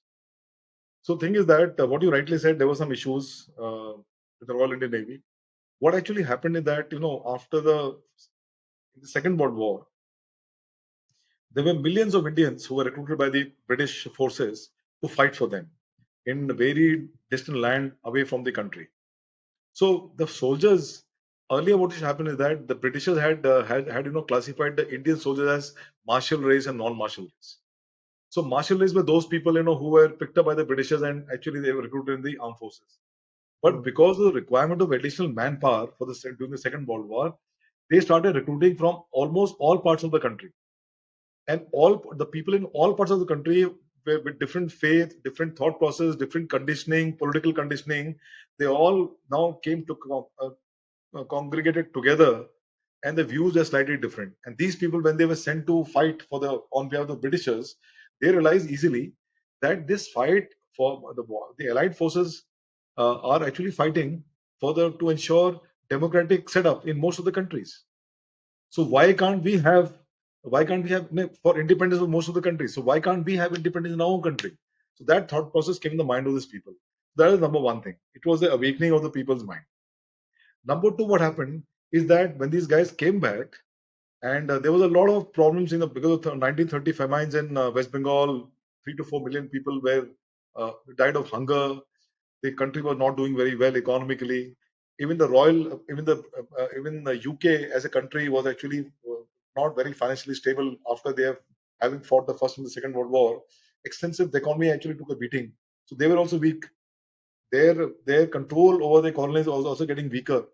Speaker 1: So, thing is that what you rightly said, there were some issues with the Royal Indian Navy. What actually happened is that after the Second World War, there were millions of Indians who were recruited by the British forces to fight for them in a very distant land away from the country. So the soldiers earlier, what used to happen is that the Britishers had classified the Indian soldiers as martial race and non-martial race. So martial race were those people who were picked up by the Britishers and actually they were recruited in the armed forces. But
Speaker 2: Mm.
Speaker 1: because of the requirement of additional manpower during the Second World War, they started recruiting from almost all parts of the country, and all the people in all parts of the country with different faith, different thought process, different conditioning, political conditioning, they all now came to congregated together, and the views are slightly different. And these people, when they were sent to fight for the on behalf of the Britishers, they realized easily that this fight for the Allied forces are actually fighting for the to ensure democratic setup in most of the countries. So why can't we have for independence of most of the countries? So why can't we have independence in our own country? So that thought process came in the mind of these people. That is number one thing. It was the awakening of the people's mind. Number two, what happened is that when these guys came back, and there was a lot of problems because of the 1930 famines in West Bengal, 3 to 4 million people died of hunger. The country was not doing very well economically. Even the UK as a country was actually not very financially stable after having fought the First and the Second World War. Extensive, the economy actually took a beating. So they were also weak. Their control over the colonies was also getting weaker.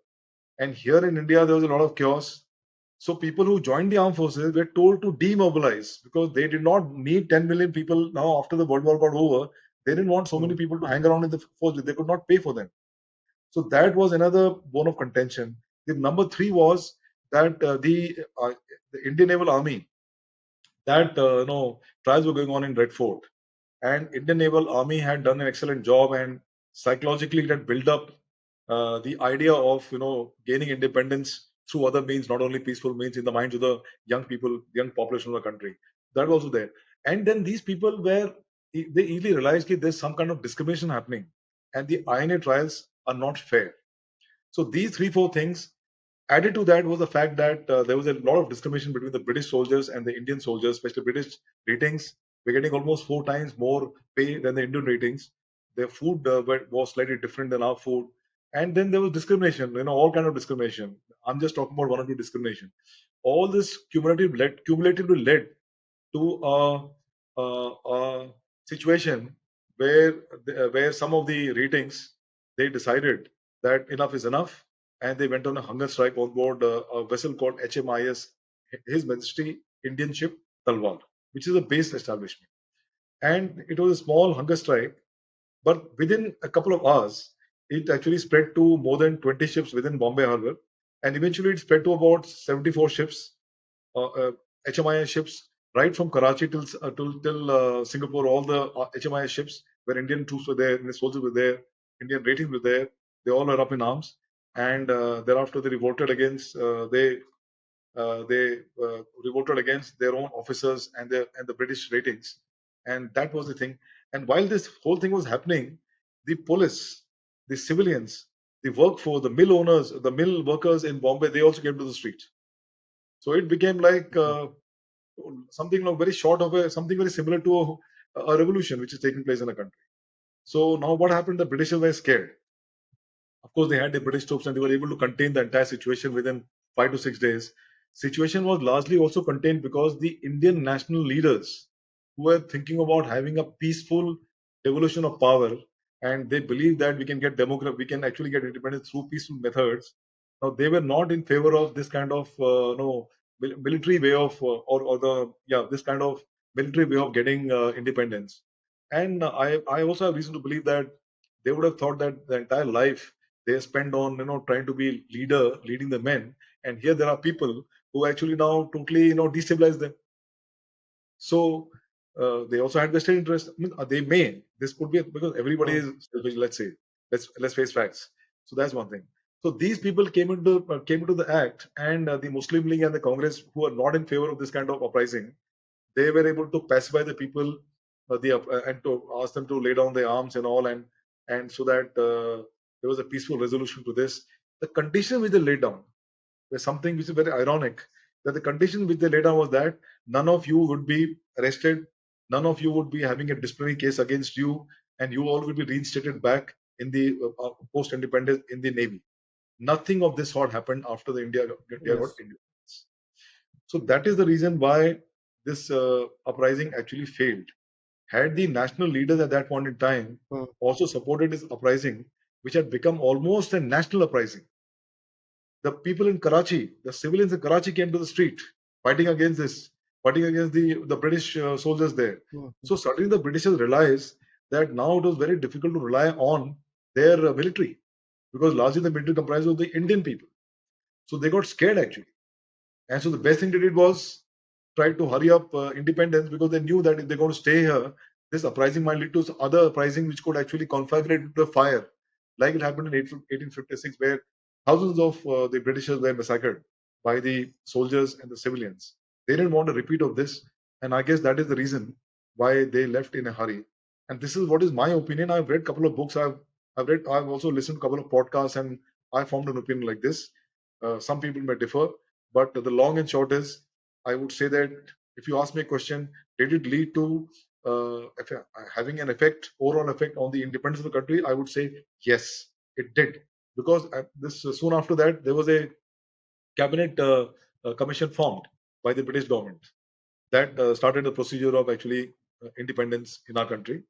Speaker 1: And here in India, there was a lot of chaos. So people who joined the armed forces were told to demobilize because they did not need 10 million people now after the World War got over. They didn't want so many
Speaker 2: Mm.
Speaker 1: people to hang around in the force. They could not pay for them. So that was another bone of contention. The number three was that the Indian Naval Army, that trials were going on in Red Fort, and Indian Naval Army had done an excellent job, and psychologically it had built up the idea of gaining independence through other means, not only peaceful means, in the minds of the young people, young population of the country. That was also there. And then these people they easily realized that there's some kind of discrimination happening, and the INA trials are not fair. So these three, four things. Added to that was the fact that there was a lot of discrimination between the British soldiers and the Indian soldiers, especially British ratings. We're getting almost 4 times more pay than the Indian ratings. Their food was slightly different than our food. And then there was discrimination, all kind of discrimination. I'm just talking about one or two discrimination. All this cumulatively led to a situation where some of the ratings, they decided that enough is enough, and they went on a hunger strike on board a vessel called HMIS, His Majesty Indian ship Talwar, which is a base establishment. And it was a small hunger strike, But within a couple of hours, it actually spread to more than 20 ships within Bombay Harbor, and eventually it spread to about 74 ships, HMIS ships, right from Karachi till Singapore. All the HMIS ships where Indian troops were there, Indian soldiers were there, Indian ratings were there. They all were up in arms, and thereafter they revolted against. They revolted against their own officers and the British ratings, and that was the thing. And while this whole thing was happening, the police, the civilians, the workforce, the mill owners, the mill workers in Bombay, they also came to the street. So it became like something like very short of something very similar to a revolution which is taking place in a country. So now what happened? The British were scared. Of course, they had the British troops and they were able to contain the entire situation within 5 to 6 days. Situation was largely also contained because the Indian national leaders who were thinking about having a peaceful devolution of power, and they believed that we can actually get independence through peaceful methods. Now they were not in favor of this kind of no military way of or the yeah this kind of military way of getting independence. And I also have reason to believe that they would have thought that the entire life they spend on trying to be leading the men, and here there are people who actually now totally destabilize them. So they also had vested interest. I mean, they may this could be because everybody
Speaker 2: Hmm.
Speaker 1: is selfish. Let's say let's face facts. So that's one thing. So these people came into the act, and the Muslim League and the Congress, who are not in favor of this kind of uprising, they were able to pacify the people, and to ask them to lay down their arms and all, and so that there was a peaceful resolution to this. The condition which they laid down was something which is very ironic. That the condition which they laid down was that none of you would be arrested, none of you would be having a disciplinary case against you, and you all will be reinstated back in the post-independence in the navy. Nothing of this sort happened after the India got
Speaker 2: Yes.
Speaker 1: independence. So that is the reason why this uprising actually failed. Had the national leaders at that point in time
Speaker 2: Hmm.
Speaker 1: also supported this uprising, which had become almost a national uprising, the people in Karachi, the civilians in Karachi came to the street fighting against this, fighting against the British soldiers there.
Speaker 2: Hmm.
Speaker 1: So suddenly the Britishers realized that now it was very difficult to rely on their military because largely the military comprised of the Indian people. So they got scared actually. And so the best thing they did was try to hurry up independence because they knew that if they're going to stay here, this uprising might lead to other uprising which could actually conflagrate into a fire, like it happened in 1856, where thousands of the Britishers were massacred by the soldiers and the civilians. They didn't want a repeat of this, and I guess that is the reason why they left in a hurry. And this is what is my opinion. I've read a couple of books. I've also listened to a couple of podcasts, and I formed an opinion like this. Some people may differ, but the long and short is, I would say that if you ask me a question, did it lead to having an effect, overall effect on the independence of the country? I would say yes, it did. Because this soon after that, there was a cabinet commission formed by the British government that started the procedure of actually independence in our country.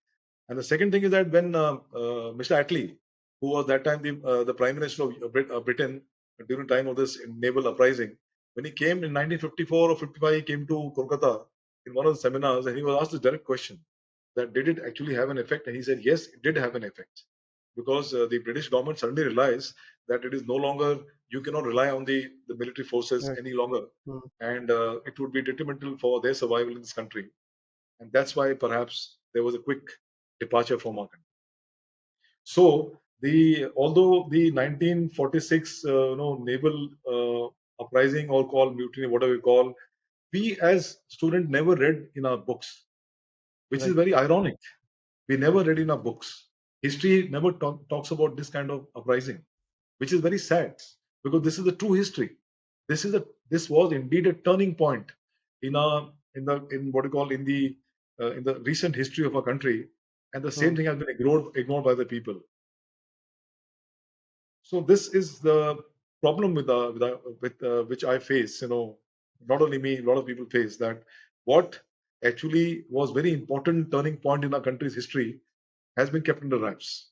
Speaker 1: And the second thing is that when Mr. Attlee, who was that time the Prime Minister of Britain during time of this naval uprising, when he came in 1954 or 55, he came to Kolkata in one of the seminars, and he was asked a direct question that did it actually have an effect? And he said, yes, it did have an effect, because the British government suddenly realized that it is no longer, you cannot rely on the military forces
Speaker 2: Right.
Speaker 1: any longer,
Speaker 2: Hmm.
Speaker 1: and it would be detrimental for their survival in this country, and that's why perhaps there was a quick departure from our country. So the although the 1946 naval uprising, or call mutiny, whatever you call, we as students never read in our books, which is
Speaker 2: Right.
Speaker 1: very ironic. We never read in our books. History never talks about this kind of uprising, which is very sad, because this is the true history. This was indeed a turning point in our in what you call in the recent history of our country, and the
Speaker 2: Hmm.
Speaker 1: same thing has been ignored by the people. So this is the problem with which I face. Not only me, a lot of people face that what actually was very important turning point in our country's history has been kept under wraps.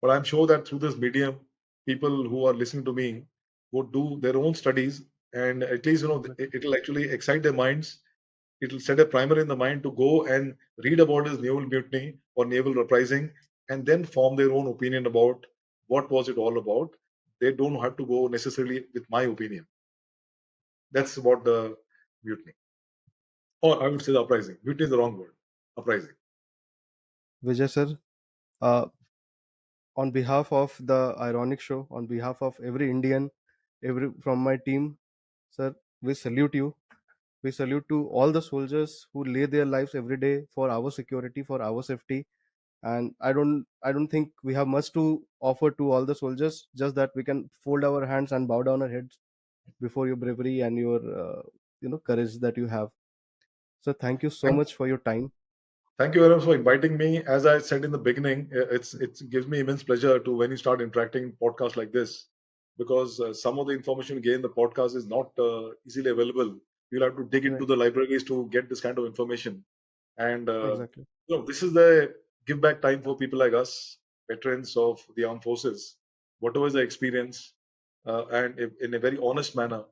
Speaker 1: But I'm sure that through this medium, people who are listening to me would do their own studies, and at least
Speaker 2: Right.
Speaker 1: it'll actually excite their minds, It will set a primer in the mind to go and read about this naval mutiny or naval uprising, and then form their own opinion about what was it all about. They don't have to go necessarily with my opinion. That's about the mutiny, or I would say the uprising. Mutiny is the wrong word. Uprising.
Speaker 2: Vijay sir, uh, on behalf of the Ironic Show, on behalf of every Indian, every from my team, sir, we salute you. We salute to all the soldiers who lay their lives every day for our security, for our safety. And I don't think we have much to offer to all the soldiers. Just that we can fold our hands and bow down our heads before your bravery and your courage that you have. So thank you so
Speaker 1: Thank
Speaker 2: much for your time.
Speaker 1: Thank you very much for inviting me. As I said in the beginning, it gives me immense pleasure to when you start interacting in podcasts like this, because some of the information you gain in the podcast is not easily available. You'll have to dig into
Speaker 2: Right.
Speaker 1: the libraries to get this kind of information. And
Speaker 2: Exactly.
Speaker 1: this is the give back time for people like us, veterans of the armed forces. Whatever is the experience, and in a very honest manner,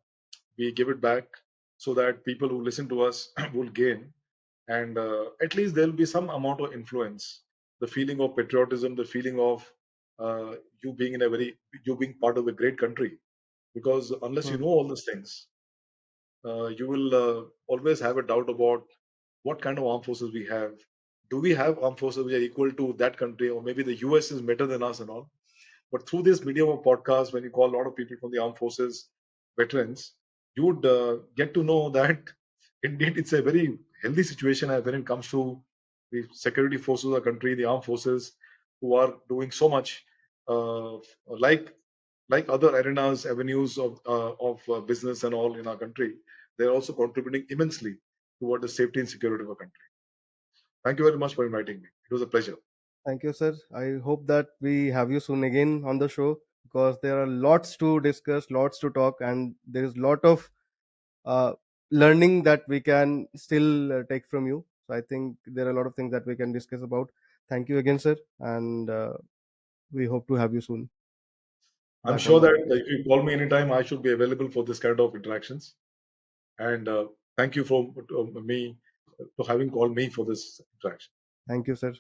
Speaker 1: we give it back so that people who listen to us will gain, and at least there'll be some amount of influence, the feeling of patriotism, the feeling of you being in a very you being part of a great country, because unless you
Speaker 2: Hmm.
Speaker 1: know all these things, you will always have a doubt about what kind of armed forces we have. Do we have armed forces which are equal to that country, or maybe the US is better than us and all? But through this medium of podcast, when you call a lot of people from the armed forces veterans, you would get to know that indeed it's a very healthy situation when it comes to the security forces of the country, the armed forces, who are doing so much, like other arenas, avenues of business and all in our country. They're also contributing immensely toward the safety and security of our country. Thank you very much for inviting me. It was a pleasure.
Speaker 2: Thank you, sir. I hope that we have you soon again on the show because there are lots to discuss, lots to talk, and there is lot of uh, learning that we can still take from you. So I think there are a lot of things that we can discuss about. Thank you again, sir, and we hope to have you soon
Speaker 1: I'm
Speaker 2: back on
Speaker 1: sure
Speaker 2: the
Speaker 1: that
Speaker 2: podcast.
Speaker 1: if you call me anytime, I should be available for this kind of interactions. And thank you for me for having called me for this interaction.
Speaker 2: Thank you, sir.